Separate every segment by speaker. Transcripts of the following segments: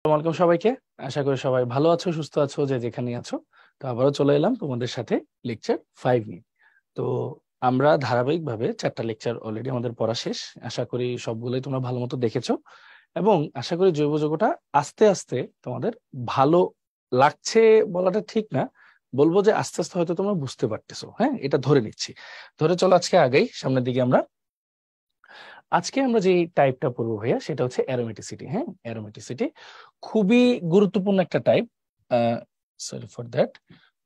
Speaker 1: আসসালামু আলাইকুম সবাইকে। আশা করি সবাই ভালো আছো, সুস্থ আছো, যে যেখানে আছো। তো আবারও চলে এলাম তোমাদের সাথে লেকচার 5 নিয়ে। তো আমরা ধারাবাহিকভাবে 4টা লেকচার অলরেডি আমাদের পড়া শেষ। আশা করি সবগুলোই তোমরা ভালো মতো দেখেছো এবং আশা করি জৈব যৌগটা আস্তে আস্তে তোমাদের ভালো লাগছে বলাটা ঠিক না, বলবো যে আস্তে আস্তে হয়তো তোমরা বুঝতে পারতেছো। হ্যাঁ, এটা ধরে নিচ্ছি। ধরে চলো আজকে আগেই সামনের দিকে আমরা। আজকে আমরা যে টাইপটা পড়বো ভাইয়া সেটা হচ্ছে অ্যারোমেটিসিটি। হ্যাঁ, অ্যারোমেটিসিটি খুবই গুরুত্বপূর্ণ একটা টাইপ। Sorry for that.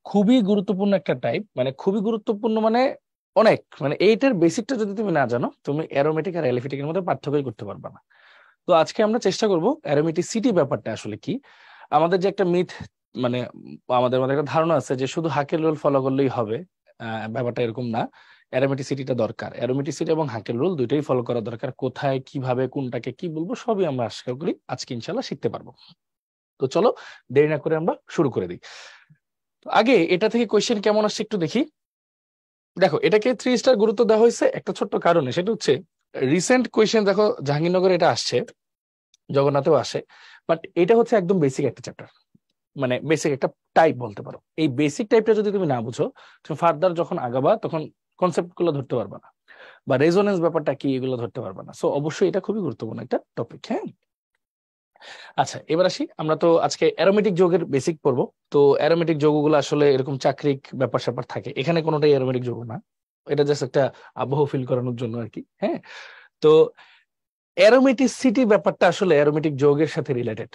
Speaker 1: খুবই গুরুত্বপূর্ণ একটা টাইপ, মানে খুবই গুরুত্বপূর্ণ মানে অনেক, মানে এইটার বেসিকটা যদি তুমি না জানো তুমি অ্যারোমেটিক আর অ্যালিফেটিকের মধ্যে পার্থক্যই করতে পারবে না। তো আজকে আমরা চেষ্টা করব অ্যারোমেটিসিটি ব্যাপারটা আসলে কি। আমাদের যে একটা মিথ, মানে আমাদের মধ্যে একটা ধারণা আছে যে শুধু হাকের রুল ফলো করলেই হবে। ব্যাপারটা এরকম না। অ্যারোমেটিসিটিটা দরকার, অ্যারোমেটিসিটি এবং হাকের রুল দুইটাই ফলো করা দরকার। কোথায় কিভাবে কোনটাকে কি বলবো সবই আমরা আশা করি আজকে ইনশাল্লাহ শিখতে পারবো। তো চলো দেরি না করে আমরা শুরু করে দিই। তো আগে এটা থেকে কোয়েশ্চেন কেমন আসছে একটু দেখি। দেখো, এটাকে 3 স্টার গুরুত্ব দেওয়া হয়েছে একটা ছোট্ট কারণে, সেটা হচ্ছে রিসেন্ট কোয়েশ্চেন। দেখো জাহাঙ্গীরনগরে এটা আসছে, জগন্নাথেও আসে, বাট এটা হচ্ছে একদম বেসিক একটা চ্যাপ্টার, মানে বেসিক একটা টাইপ বলতে পারো। এই বেসিক টাইপটা যদি তুমি না বুঝো, তুমি ফার্দার যখন আগাবা তখন কনসেপ্ট গুলো ধরতে পারবা না, বা রেজোনেন্স ব্যাপারটা কি এগুলো ধরতে পারবা না। সো অবশ্যই এটা খুবই গুরুত্বপূর্ণ একটা টপিক। হ্যাঁ, আচ্ছা এবার আসি। আমরা তো আজকে অ্যারোমেটিক যৌগের বেসিক পড়বো। তো অ্যারোমেটিক যৌগগুলো আসলে এরকম চাকরিক ব্যাপার স্যাপার থাকে, এখানে কোনোটাই অ্যারোমেটিক যৌগ না। এটা জাস্ট একটা আবহ ফিল করানোর জন্য আর কি। হ্যাঁ, তো অ্যারোমেটিসিটি ব্যাপারটা আসলে অ্যারোমেটিক যৌগের সাথে রিলেটেড।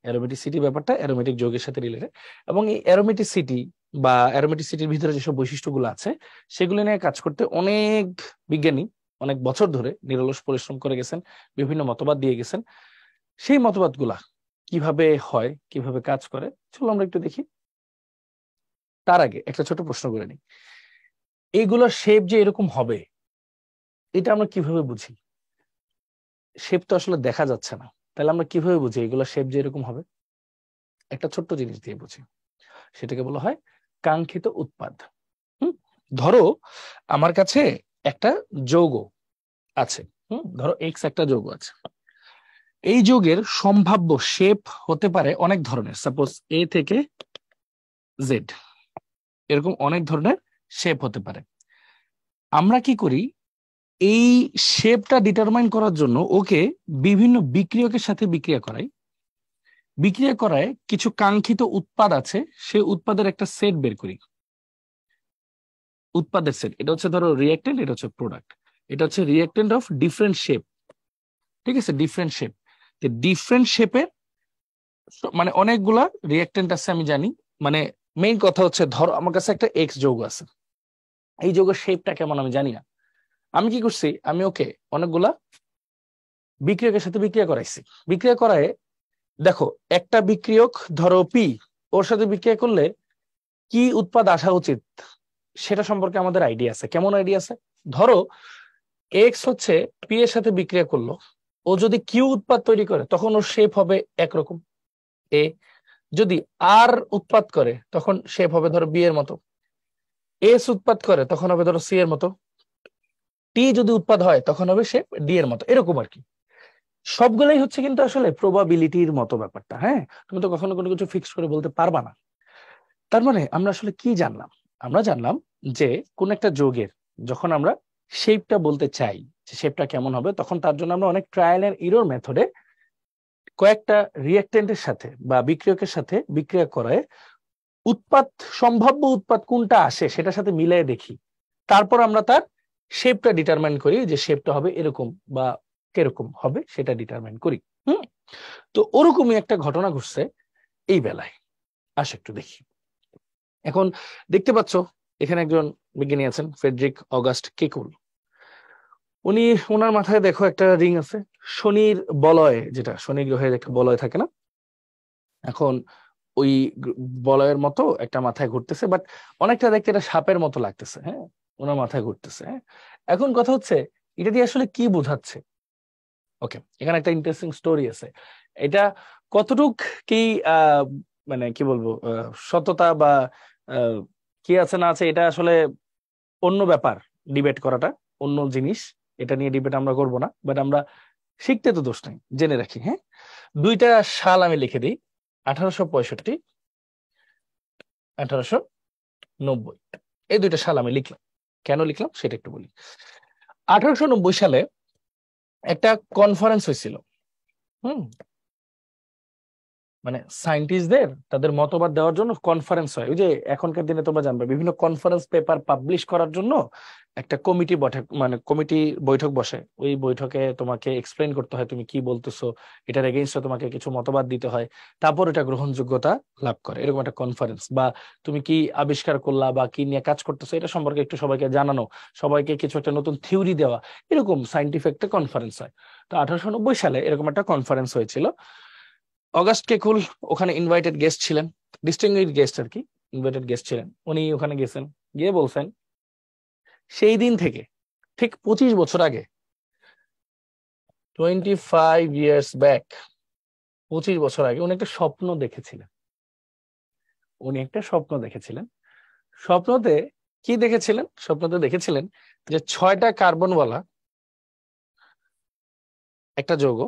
Speaker 1: অ্যারোমেটিসিটি ব্যাপারটা অ্যারোমেটিক যৌগের সাথে রিলেটেড, এবং এই অ্যারোমেটিসিটি বা অ্যারোমেটিসিটির ভিতরে যেসব বৈশিষ্ট্যগুলো আছে সেগুলো নিয়ে কাজ করতে অনেক বিজ্ঞানী অনেক বছর ধরে নিরলস পরিশ্রম করে গেছেন, বিভিন্ন মতবাদ দিয়ে গেছেন। সেই মতবাদগুলা কিভাবে হয়, কিভাবে কাজ করে, চলো আমরা একটু দেখি। তার আগে একটা ছোট প্রশ্ন করে নিই। এইগুলোর শেপ যে এরকম হবে এটা আমরা কিভাবে বুঝি? শেপ তো আসলে দেখা যাচ্ছে না, তাহলে আমরা কিভাবে বুঝি এগুলো শেপ যে এরকম হবে? একটা ছোট্ট জিনিস দিয়ে বুঝি, সেটাকে বলা হয় কাঙ্ক্ষিত উৎপাদ। হুম, ধরো আমার কাছে একটা যৌগ আছে। ধরো এক্স একটা যৌগ আছে। এই যৌগের সম্ভাব্য শেপ হতে পারে অনেক ধরনের, সাপোজ এ থেকে জেড, এরকম অনেক ধরনের শেপ হতে পারে। আমরা কি করি, এই শেপটা ডিটারমাইন করার জন্য ওকে বিভিন্ন বিক্রিয়কের সাথে বিক্রিয়া করাই। বিক্রিয়া করায় কিছু কাঙ্ক্ষিত উৎপাদ আছে, সেই উৎপাদের একটা সেট বের করি। উৎপাদের সেট, এটা হচ্ছে ধরো রিঅ্যাক্টেন্ট, এটা হচ্ছে প্রোডাক্ট। এটা হচ্ছে রিঅ্যাক্টেন্ট অফ ডিফারেন্ট শেপ। ঠিক আছে, ডিফারেন্ট শেপ। ডিফারেন্ট শেপের মানে অনেকগুলা রিঅ্যাক্টেন্ট আছে আমি জানি। মানে মেইন কথা হচ্ছে ধরো আমার কাছে একটা এক্স যৌগ আছে, এই যৌগের শেপটা কেমন আমি জানি না। আমি কি করছি, আমি ওকে অনেকগুলা বিক্রিয়কের সাথে বিক্রিয়া করাইছি। বিক্রিয়া করায় দেখো একটা বিক্রিয়ক ধরো পি, ওর সাথে বিক্রিয়া করলে কি উৎপাদ আসা উচিত সেটা সম্পর্কে আমাদের আইডিয়া আছে। কেমন আইডিয়া আছে? ধরো এক্স হচ্ছে পি এর সাথে বিক্রিয়া করলো, ও যদি কিউ উৎপাদ তৈরি করে তখন ওর শেপ হবে একরকম এ। যদি আর উৎপাদ করে তখন শেপ হবে ধরো বি এর মতো। এস উৎপাদ করে তখন হবে ধরো সি এর মতো। টি যদি উৎপাদ হয় তখন হবে শেপ ডি এর মতো, এরকম আর কি। সবগুলাই হচ্ছে কিন্তু আসলে প্রবাবিলিটির মতো ব্যাপারটা। হ্যাঁ, তুমি তো কখনো কোনো কিছু ফিক্স করে বলতে পারবা না। তার মানে আমরা আসলে কি জানলাম? আমরা জানলাম যে কোন একটা যৌগের যখন আমরা শেপটা বলতে চাই যে শেপটা কেমন হবে, তখন তার জন্য আমরা অনেক ট্রায়াল এন্ড এরর মেথডে কয়েকটা রিঅ্যাক্টেন্টের সাথে বা বিক্রিয়কের সাথে বিক্রিয়া করায় উৎপাদ, সম্ভাব্য উৎপাদ কোনটা আসে সেটার সাথে মিলিয়ে দেখি। তারপর আমরা তার শেপটা ডিটারমাইন করি যে শেপটা হবে এরকম বা কিরকম হবে সেটা ডিটারমাইন করি। হুম, তো ওরকমই একটা ঘটনা ঘটছে এই বেলায়। আসো একটু দেখি। এখন দেখতে পাচ্ছ এখানে একজন বিজ্ঞানী আছেন, ফ্রেডরিক অগাস্ট কেকুল। উনি, ওনার মাথায় দেখো একটা রিং আছে, শনির বলয়, যেটা শনি গ্রহের একটা বলয় থাকে না। এখন ওই বলয়ের মতো একটা মাথায় ঘুরতেছে, বাট অনেকটা দেখতে এটা সাপের মতো লাগতেছে। হ্যাঁ, ওনার মাথায় ঘুরতেছে। হ্যাঁ, এখন কথা হচ্ছে এটা দিয়ে আসলে কি বোঝাচ্ছে। ওকে, এখানে একটা ইন্টারেস্টিং স্টোরি আছে। এটা কতটুক কি মানে কি বলবো, সততা বা আহ, কি আছে না আছে এটা আসলে অন্য ব্যাপার, ডিবেট করাটা অন্য জিনিস। এটা নিয়ে ডিবেট আমরা করব না, বাট আমরা শিখতে তো দোষ নাই, জেনে রাখি। হ্যাঁ, দুইটা সাল আমি লিখে দিই, 1865, 1890। এই দুইটা সাল আমি লিখলাম, কেন লিখলাম সেটা একটু বলি। 1890 সালে একটা কনফারেন্স হয়েছিল, হুম, মানে সায়েন্টিস্টদের তাদের মতবাদ দেওয়ার জন্য কনফারেন্স হয়। ওই যে এখনকার দিনে তোমরা জানবে বিভিন্ন কনফারেন্স পেপার পাবলিশ করার জন্য একটা কমিটি বৈঠক, মানে কমিটি বৈঠক বসে। ওই বৈঠকে তোমাকে এক্সপ্লেইন করতে হয় তুমি কি বলতেছো, এটার এগেইনস্টে তোমাকে কিছু মতবাদ দিতে হয়, তারপর এটা গ্রহণযোগ্যতা লাভ করে, এরকম একটা কনফারেন্স। বা তুমি কি আবিষ্কার করলা বা কি নিয়ে কাজ করতেছো এটা সম্পর্কে একটু সবাইকে জানানো, সবাইকে কিছু একটা নতুন থিওরি দেওয়া, এরকম সায়েন্টিফিক একটা কনফারেন্স হয়। তো 1890 সালে এরকম একটা কনফারেন্স হয়েছিল। অগাস্ট কেকুল ওখানে ইনভাইটেড গেস্ট ছিলেন, ডিস্টিংগুইশড গেস্ট আর কি, ইনভাইটেড গেস্ট ছিলেন। উনি ওখানে গেছেন, গিয়ে বলছেন সেই দিন থেকে ঠিক 25 বছর আগে, 25 years ব্যাক, 25 বছর আগে উনি একটা স্বপ্ন দেখেছিলেন। উনি একটা স্বপ্ন দেখেছিলেন। স্বপ্নতে কি দেখেছিলেন? স্বপ্নতে দেখেছিলেন যে 6টা কার্বনওয়ালা একটা যৌগ,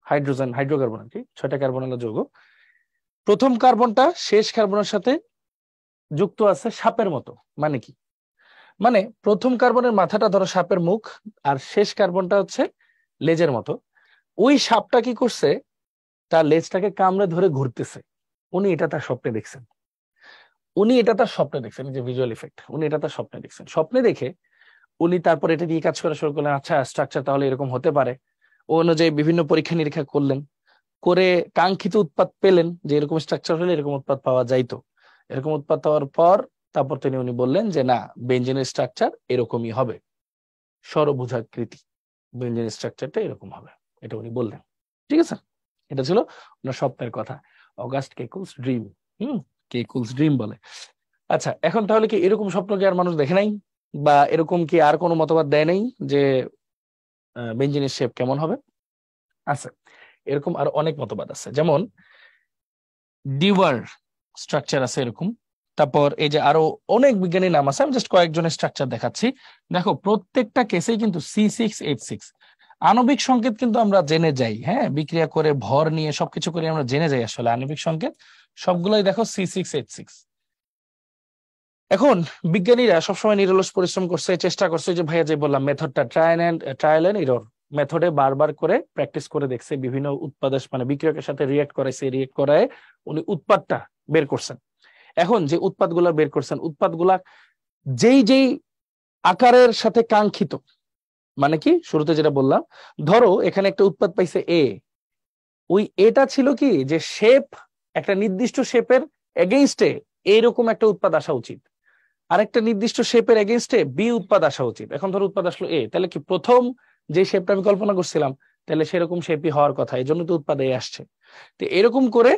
Speaker 1: হাইড্রোজেন, হাইড্রোকার্বন আর কি, 6টা কার্বনওয়ালা যৌগ, প্রথম কার্বনটা শেষ কার্বনের সাথে যুক্ত আছে সাপের মতো। মানে কি? মানে প্রথম কার্বনের মাথাটা ধরো সাপের মুখ, আর শেষ কার্বনটা হচ্ছে লেজের মতো। ওই সাপটা কি করছে, তার লেজটাকে কামড়ে ধরে ঘুরতেছে। উনি এটা তার স্বপ্নে দেখছেন। উনি এটা তার স্বপ্নে দেখছেন, যে ভিজুয়াল ইফেক্ট, উনি এটা তার স্বপ্নে দেখছেন। স্বপ্নে দেখে উনি তারপর এটা নিয়ে কাজ করা শুরু করলেন। আচ্ছা, স্ট্রাকচার তাহলে এরকম হতে পারে। ও অনুযায়ী বিভিন্ন পরীক্ষা নিরীক্ষা করলেন, করে কাঙ্ক্ষিত উৎপাদ পেলেন, যে এরকম স্ট্রাকচার হলে এরকম উৎপাদ পাওয়া যাইতো। এরকম উৎপাদ পাওয়ার পর তারপর উনি বললেন যে না, বেঞ্জিনের স্ট্রাকচার এরকমই হবে, ষড়ভুজাকৃতি, বেঞ্জিনের স্ট্রাকচারটা এরকম হবে, এটা উনি বললেন। ঠিক আছে, এটা ছিল ওনার স্বপ্নের কথা, অগাস্ট কেকুলস ড্রিম। হুম, কেকুলস ড্রিম বলে। আচ্ছা, এখন তাহলে কি এরকম স্বপ্ন কি আর মানুষ দেখে নাই, বা এরকম কি আর কোনো মতবাদ দেয় নাই যে বেঞ্জিনের শেপ কেমন হবে? আছে, এরকম আর অনেক মতবাদ আছে। যেমন ডিভার স্ট্রাকচার আছে এরকম। তারপর এই যে আরো অনেক বিজ্ঞানীর নাম আছে, আমি জাস্ট কয়েকজনের স্ট্রাকচার দেখাচ্ছি। দেখো প্রত্যেকটা কেসেই কিন্তু C6H6 আণবিক সংকেত কিন্তু আমরা জেনে যাই, হ্যাঁ, বিক্রিয়া করে ভর নিয়ে সবকিছু করে আমরা জেনে যাই আসলে আণবিক সংকেত সবগুলোই দেখো C6H6। এখন বিজ্ঞানীরা সবসময় নিরলস পরিশ্রম করছে, চেষ্টা করছে, যে ভাইয়া যে বললাম মেথডটা ট্রায়াল এন্ড এরর মেথডে বারবার করে প্র্যাকটিস করে দেখছে, বিভিন্ন উৎপাদক মানে বিক্রিয়কের সাথে রিয়েক্ট করাইছে, রিয়েক্ট করায় উনি উৎপাদটা বের করছেন। এখন যে উৎপাদগুলা বের করছেন, উৎপাদগুলা যেই যেই আকারের সাথে কাঙ্ক্ষিত, মানে কি শুরুতে যেটা বললাম, ধরো এখানে একটা উৎপাদ পাইছে এ, ওই এটা ছিল কি যে শেপ, একটা নির্দিষ্ট শেপের এগেইনস্টে এইরকম একটা উৎপাদ আসা উচিত, আরেকটা নির্দিষ্ট শেপের এগেইনস্টে বি উৎপাদ আসা উচিত। এখন ধরো উৎপাদ আসলো এ, তাহলে কি প্রথম যে শেপটা আমি কল্পনা করছিলাম তাহলে সেরকম শেপই হওয়ার কথা, এই জন্য তো উৎপাদ এ আসছে। তো এরকম করে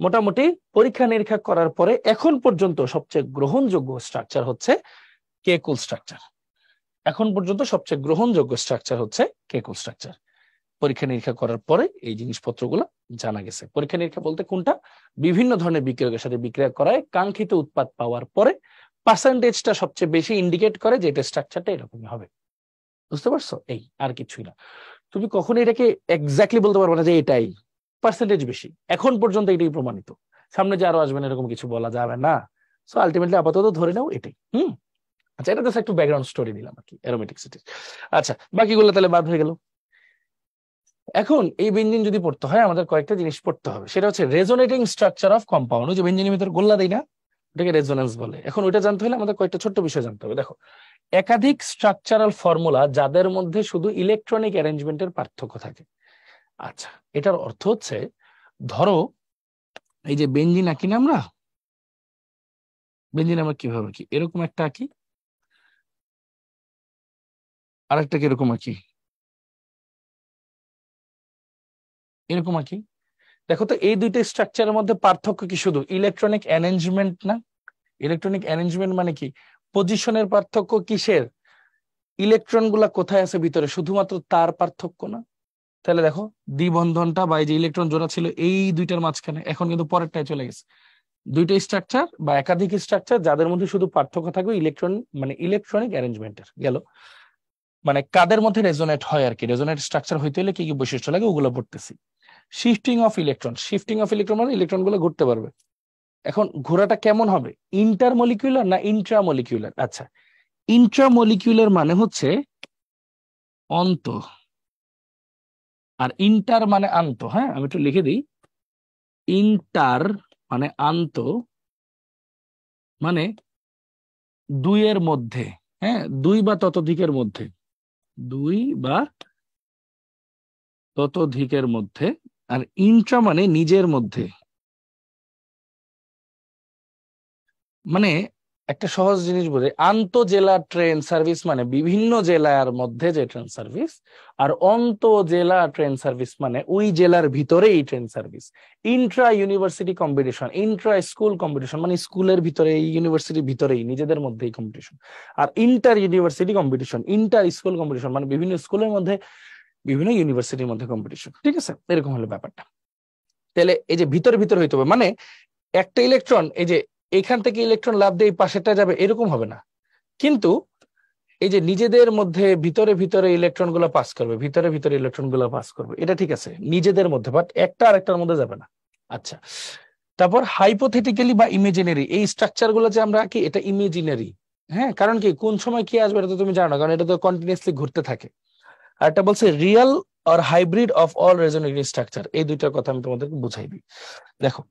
Speaker 1: মোটামুটি পরীক্ষা নিরীক্ষা করার পরে এখন পর্যন্ত সবচেয়ে গ্রহণযোগ্য স্ট্রাকচার হচ্ছে কেকুল স্ট্রাকচার। এখন পর্যন্ত সবচেয়ে গ্রহণযোগ্য স্ট্রাকচার হচ্ছে কেকুল স্ট্রাকচার। পরীক্ষা নিরীক্ষা করার পরে এই জিনিসপত্রগুলো জানা গেছে। পরীক্ষা নিরীক্ষা বলতে কোনটা? বিভিন্ন ধরনের বিক্রিয়কের সাথে বিক্রিয়া করায় কাঙ্ক্ষিত উৎপাদ পাওয়ার পরে পার্সেন্টেজটা সবচেয়ে বেশি ইন্ডিকেট করে যে এটা স্ট্রাকচারটা এরকমই হবে। বুঝতে পারছো? এই আর কিছুই না। তুমি কখনো এটাকে এক্স্যাক্টলি বলতে পারবে না যে এটাই, পার্সেন্টেজ বেশি। এখন পর্যন্ত এটাই প্রমাণিত, সামনে যে আরো আসবেন এরকম কিছু বলা যাবে না। সো আলটিমেটলি আপাতত ধরে নাও এটাই। আচ্ছা, এটা তো একটু ব্যাকগ্রাউন্ড স্টোরি দিলাম আর কি, অ্যারোমেটিকসিটি। আচ্ছা, বাকিগুলো তাহলে বাদ হয়ে গেল। এখন এই বেঞ্জিন যদি পড়তে হয় আমাদের কয়েকটা জিনিস পড়তে হবে, সেটা হচ্ছে রেজোনেটিং স্ট্রাকচার অফ কম্পাউন্ড। ওই যে বেঞ্জিনের ভিতর গোল্লা দেই না, ওটাকে রেজোনেন্স বলে। এখন ওইটা জানতে হলে আমাদের কয়েকটা ছোট্ট বিষয় জানতে হবে। দেখো, একাধিক স্ট্রাকচারাল ফর্মুলা যাদের মধ্যে শুধু ইলেকট্রনিক অ্যারেঞ্জমেন্টের পার্থক্য থাকে। আচ্ছা, এটার অর্থ হচ্ছে ধরো এই যে বেঞ্জিন আঁকি না আমরা, বেঞ্জিন আমরা কিভাবে আঁকি, এরকম একটা আঁকি, আরেকটা কিরকম আঁকি, এরকম আঁকি। দেখো তো এই দুইটা স্ট্রাকচারের মধ্যে পার্থক্য কি শুধু ইলেকট্রনিক অ্যারেঞ্জমেন্ট না? ইলেকট্রনিক অ্যারেঞ্জমেন্ট মানে কি? পজিশনের পার্থক্য কিসের? ইলেকট্রন গুলা কোথায় আছে ভিতরে, শুধুমাত্র তার পার্থক্য না? তাহলে দেখো দ্বিবন্ধনটা বা এই যে ইলেকট্রন জোড়া ছিল এই দুইটার মাঝখানে, এখন কিন্তু পরেরটায় চলে গেছে। দুইটা স্ট্রাকচার বা একাধিক স্ট্রাকচার যাদের মধ্যে শুধু পার্থক্য থাকবে ইলেকট্রন, মানে ইলেকট্রনিক অ্যারেঞ্জমেন্টের গেল। মানে কাদের মধ্যে রেজোনেট হয় আর কি, রেজোনেট স্ট্রাকচার হইতে হলে কি কি বৈশিষ্ট্য লাগে ওগুলো পড়তেছি। Shifting of electron, shifting of electron মানে ইলেকট্রন গুলো ঘুরতে পারবে। এখন ঘোরাটা কেমন হবে, ইন্টারমলিকিউলার না ইন্ট্রামলিকিউলার? আচ্ছা, ইন্ট্রামলিকিউলার মানে হচ্ছে অন্ত, আর ইন্টার মানে আন্ত। হ্যাঁ, আমি একটু লিখে দিই, ইন্টার মানে আন্ত, মানে দুইয়ের মধ্যে, হ্যাঁ, দুই বা ততোধিকের মধ্যে, দুই বা ততোধিকের মধ্যে। আর ইন্ট্রা মানে নিজের মধ্যে, মানে একটা সহজ জিনিস বোঝে, আন্তঃজেলা ট্রেন সার্ভিস মানে বিভিন্ন জেলার মধ্যে যে ট্রেন সার্ভিস, আর অন্তঃজেলা ট্রেন সার্ভিস মানে ওই জেলার ভিতরেই train service. Intra university competition, intra school competition মানে স্কুলের ভিতরে, ইউনিভার্সিটির ভিতরেই নিজেদের মধ্যেই কম্পিটিশন। আর inter university competition, inter school competition মানে বিভিন্ন স্কুলের মধ্যে, বিভিন্ন ইউনিভার্সিটির মধ্যে কম্পিটিশন। ঠিক আছে, এরকম হলো ব্যাপারটা। তাহলে এই যে ভিতরে ভিতরে হইতে হবে, মানে একটা ইলেকট্রন এই যে এখান থেকে ইলেকট্রন লাফ দিয়ে পাশেরটা যাবে এরকম হবে না, কিন্তু এই যে নিজেদের মধ্যে ভিতরে ভিতরে ইলেকট্রন গুলো পাস করবে, ভিতরে ভিতরে ইলেকট্রন গুলো পাস করবে, এটা ঠিক আছে নিজেদের মধ্যে, বাট একটা আরেকটার মধ্যে যাবে না। আচ্ছা, তারপর হাইপোথেটিক্যালি বা ইমেজিনারি, এই স্ট্রাকচার গুলো যে আমরা কি, এটা ইমেজিনারি। হ্যাঁ, কারণ কি কোন সময় কি আসবে এটা তো তুমি জানো না, কারণ এটা তো কন্টিনিউয়াসলি ঘুরতে থাকে। আর এটা বলছে real or hybrid of all resonating structure, এই দুইটার কথা আমি তোমাদেরকে বুঝাই দিই। দেখো,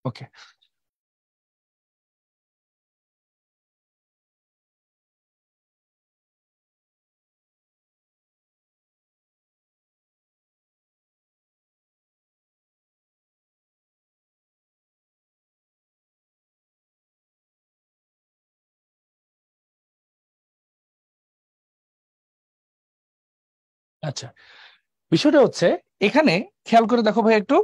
Speaker 1: ওকে, আচ্ছা, বিষয়টা হচ্ছে এখানে খেয়াল করে দেখো ভাই একটু,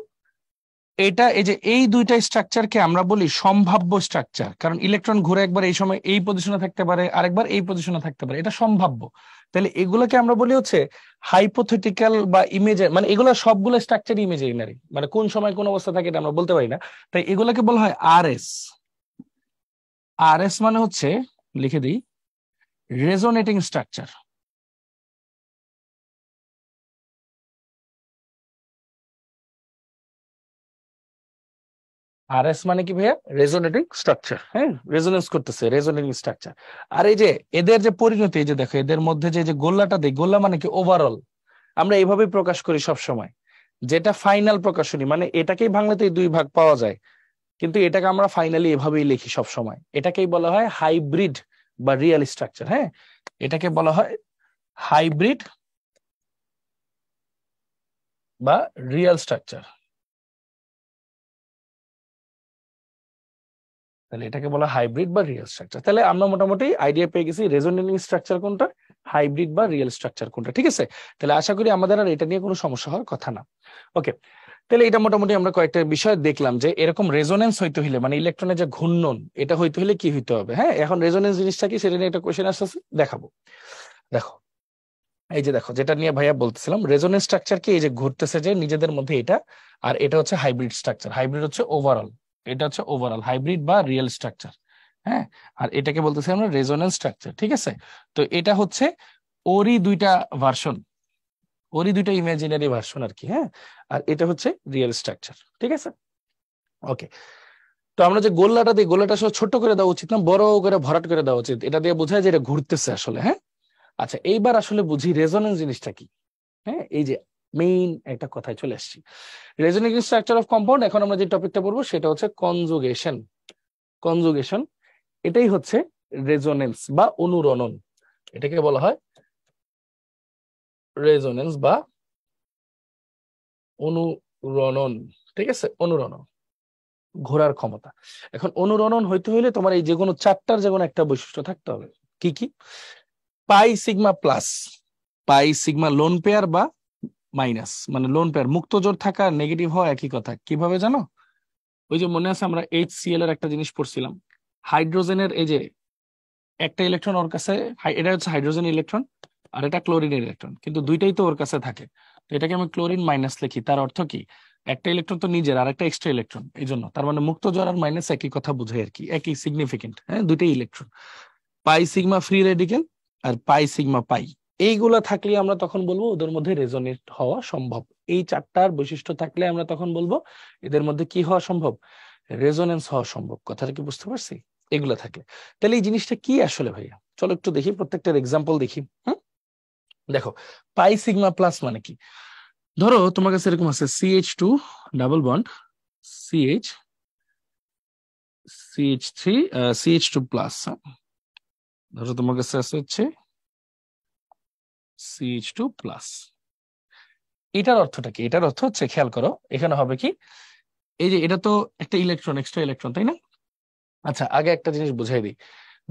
Speaker 1: এটা এই যে এই দুইটা স্ট্রাকচারকে আমরা বলি সম্ভাব্য স্ট্রাকচার, কারণ ইলেকট্রন ঘুরে একবার এই সময় এই পজিশনে থাকতে পারে, আরেকবার এই পজিশনে থাকতে পারে, এটা সম্ভাব্য। তাহলে এগুলোকে আমরা বলি হচ্ছে হাইপোথেটিক্যাল বা ইমেজ, মানে এগুলো সবগুলো স্ট্রাকচার ইমেজিনারি, মানে কোন সময় কোন অবস্থা থাকে এটা আমরা বলতে পারি না। তাই এগুলোকে বলা হয় আরএস। আরএস মানে হচ্ছে, লিখে দিই, রেজোনেটিং স্ট্রাকচার। আরএস মানে কি ভাইয়া, রেজোনেটিং স্ট্রাকচার। হ্যাঁ, রেজোনেন্স করতেছে, রেজোনেটিং স্ট্রাকচার। আর এই যে এদের যে পরিণতি, এই যে দেখো এদের মধ্যে যে যে গোল্লাটা দেয়, গোল্লা মানে কি ওভারঅল, আমরা এইভাবেই প্রকাশ করি সব সময়, যেটা ফাইনাল প্রকাশনী, মানে এটাকেই বাংলাতে দুই ভাগ পাওয়া যায়, কিন্তু এটাকে আমরা ফাইনালি এভাবেই লিখি সব সময়। এটাকেই বলা হয় হাইব্রিড বা রিয়েল স্ট্রাকচার। হ্যাঁ, এটাকে বলা হয় হাইব্রিড বা রিয়েল স্ট্রাকচার। তাহলে এটাকে বলা হাইব্রিড বা রিয়েল স্ট্রাকচার। তাহলে আমরা মোটামুটি আইডিয়া পেয়ে গেছি রেজোনেটিং স্ট্রাকচার কোনটা, হাইব্রিড বা রিয়েল স্ট্রাকচার কোনটা। ঠিক আছে, তাহলে আশা করি আমাদের আর এটা নিয়ে কোনো সমস্যা হওয়ার কথা না। ওকে, তাহলে এটা মোটামুটি আমরা কয়েকটা বিষয় দেখলাম যে এরকম রেজোনেন্স হইতে হলে, মানে ইলেকট্রনের যে ঘূর্ণন, এটা হইতে হলে কি হইতে হবে। হ্যাঁ, এখন রেজোনেন্স জিনিসটা কি সেটা নিয়ে একটা কোয়েশ্চেন আসছে, দেখাবো। দেখো, এই যে দেখো যেটা নিয়ে ভাইয়া বলতেছিলাম, রেজোনেন্স স্ট্রাকচার কি, এই যে ঘুরতেছে যে নিজেদের মধ্যে এটা, আর এটা হচ্ছে হাইব্রিড স্ট্রাকচার। হাইব্রিড হচ্ছে ওভারঅল, এটা হচ্ছে ওভারঅল হাইব্রিড বা রিয়েল স্ট্রাকচার। হ্যাঁ, আর এটাকে বলতেছি আমরা রেজোনেন্স স্ট্রাকচার। ঠিক আছে, তো এটা হচ্ছে ওরই দুইটা ভার্সন, ওরই দুইটা ইমাজিনারি ভার্সন আর কি। হ্যাঁ, আর এটা হচ্ছে রিয়েল স্ট্রাকচার। ঠিক আছে, ওকে। তো আমরা যে গোল্লাটা দিই, গোল্লাটা আসলে ছোট করে দেওয়া উচিত না, বড় করে ভরাট করে দেওয়া উচিত, এটা দিয়ে বোঝায় যে এটা ঘুরতেছে আসলে। হ্যাঁ, আচ্ছা, এইবার আসলে বুঝি রেজোনেন্স জিনিসটা কি। হ্যাঁ, এই যে মেইন একটা কথায় চলে আসছি, রেজোনেটিং স্ট্রাকচার অফ কম্পাউন্ড। এখন আমরা যে টপিকটা পড়বো সেটা হচ্ছে কনজুগেশন। কনজুগেশন, এটাই হচ্ছে রেজোনেন্স বা অনুরণন, এটাকে বলা হয় রেজোনেন্স বা অনুরণন। ঠিক আছে, অনুরণন, ঘোরার ক্ষমতা। এখন অনুরণন হইতে হইলে তোমার এই যে কোনো চারটার যে কোনো একটা বৈশিষ্ট্য থাকতে হবে। কি কি? Pi sigma plus, pi sigma lone pair বা মাইনাস, মানে লোন পেয়ার, মুক্ত জোড় থাকা নেগেটিভ হওয়া একই কথা। কিভাবে জানো? ওই যে মনে আছে আমরা HCl এর একটা জিনিস পড়ছিলাম, হাইড্রোজেনের এই যে একটা ইলেকট্রন ওর কাছে, এটা হচ্ছে হাইড্রোজেন ইলেকট্রন, আর এটা ক্লোরিনের ইলেকট্রন, কিন্তু দুইটাই তো ওর কাছে থাকে। তো এটাকে আমি ক্লোরিন মাইনাস লিখি, তার অর্থ কি, একটা ইলেকট্রন তো নিজের, আর একটা এক্সট্রা ইলেকট্রন, এই জন্য তার মানে মুক্ত জোড় আর মাইনাস একই কথা বোঝায় আর কি, একই সিগনিফিকেন্ট। হ্যাঁ, দুইটাই electron. Pi sigma free radical, আর পাই সিগমা পাই, এইগুলা থাকলে আমরা তখন বলবো ওদের মধ্যে রেজোনেট হওয়া সম্ভব। এই চারটার বৈশিষ্ট্য থাকলে আমরা তখন বলবো এদের মধ্যে কি হওয়া সম্ভব, রেজোনেন্স হওয়া সম্ভব। কথাটা কি বুঝতে পারছি? এগুলা থাকলে তাহলে এই জিনিসটা কি আসলে ভাইয়া, চলো একটু দেখি, প্রত্যেকটার এক্সাম্পল দেখি। দেখো পাই সিগমা প্লাস মানে কি, ধরো তোমার কাছে এরকম আছে CH2 double bond CH3 CH2 plus, ধরো তোমার কাছে আছে হচ্ছে CH2 প্লাস। এটার অর্থটা কি? এটার অর্থ হচ্ছে, খেয়াল করো এখানে হবে কি, এই যে এটা তো একটা ইলেকট্রন, এক্সট্রা ইলেকট্রন, তাই না? আচ্ছা আগে একটা জিনিস বুঝাই দিই,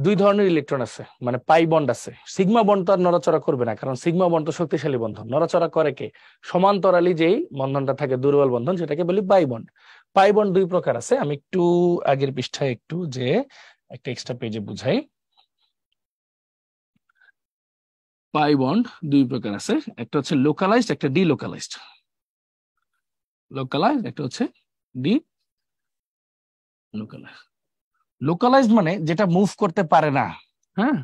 Speaker 1: দুই ধরনের ইলেকট্রন আছে, মানে পাই বন্ড আছে। সিগমা বন্ড তো আর নড়াচড়া করবে না, কারণ সিগমা বন্ড তো শক্তিশালী বন্ধন, নড়াচড়া করে কে, সমান্তরালী যেই বন্ধনটা থাকে দুর্বল বন্ধন, সেটাকে বলি পাই বন্ড। পাই বন্ড দুই প্রকার আছে, আমি একটু আগের পৃষ্ঠায় একটু যে একটা এক্সট্রা পেজে বুঝাই। পাই বন্ড দুই প্রকার আছে, একটা হচ্ছে লোকালাইজড, একটা ডিলোকালাইজড। লোকালাইজড একটা হচ্ছে ডি লোকালাইজড। লোকালাইজড মানে যেটা মুভ করতে পারে না, হ্যাঁ,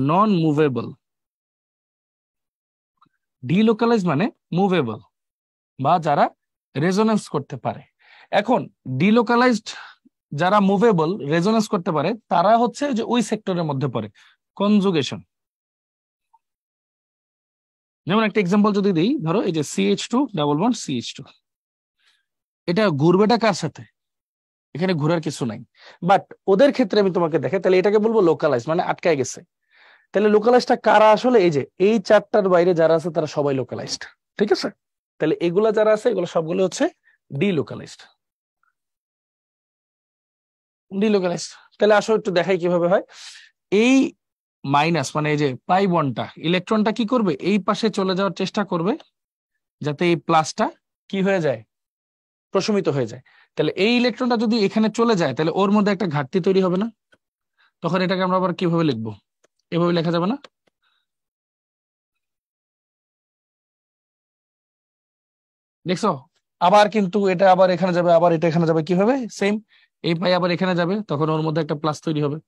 Speaker 1: নন মুভেবল। ডিলোকালাইজ মানে মুভেবল, বা যারা রেজোনেন্স করতে পারে। এখন ডিলোকালাইজড যারা মুভেবল রেজোনেন্স করতে পারে তারা হচ্ছে যে ওই সেক্টরের মধ্যে পড়ে, কনজুগেশন। যেমন একটা এক্সাম্পল যদি দিই, ধরো এই যে CH2 ডাবল বন্ড CH2, এটা ঘুরবেটা কার সাথে, এখানে ঘোরার কিছু নাই, বাট ওদের ক্ষেত্রে আমি তোমাকে দেখে, তাহলে এটাকে বলবো লোকালাইজ, মানে আটকায় গেছে। তাহলে লোকালাইজটা কারা আসলে, এই যে এই চারটার বাইরে যারা আছে তারা সবাই লোকালাইজড, ঠিক আছে? তাহলে এগুলা যারা আছে এগুলো সবগুলো হচ্ছে ডিলোকালাইজড। ডিলোকালাইজড তাহলে আসো একটু দেখাই কিভাবে হয়। এই মাইনাস মানে এই যে পাই বন্ডটা, ইলেকট্রনটা কি করবে, এই পাশে চলে যাওয়ার চেষ্টা করবে, যাতে এই প্লাসটা কি হয়ে যায়, প্রশমিত হয়ে যায়। তাহলে এই ইলেকট্রনটা যদি এখানে চলে যায় তাহলে ওর মধ্যে একটা ঘাটতি তৈরি হবে না? তখন এটাকে আমরা আবার কিভাবে লিখবো, এভাবে লেখা যাবে না? দেখছো, আবার কিন্তু এটা আবার এখানে যাবে, আবার এটা এখানে যাবে, কিভাবে সেম, এই পাই আবার এখানে যাবে, তখন ওর মধ্যে একটা প্লাস তৈরি হবে।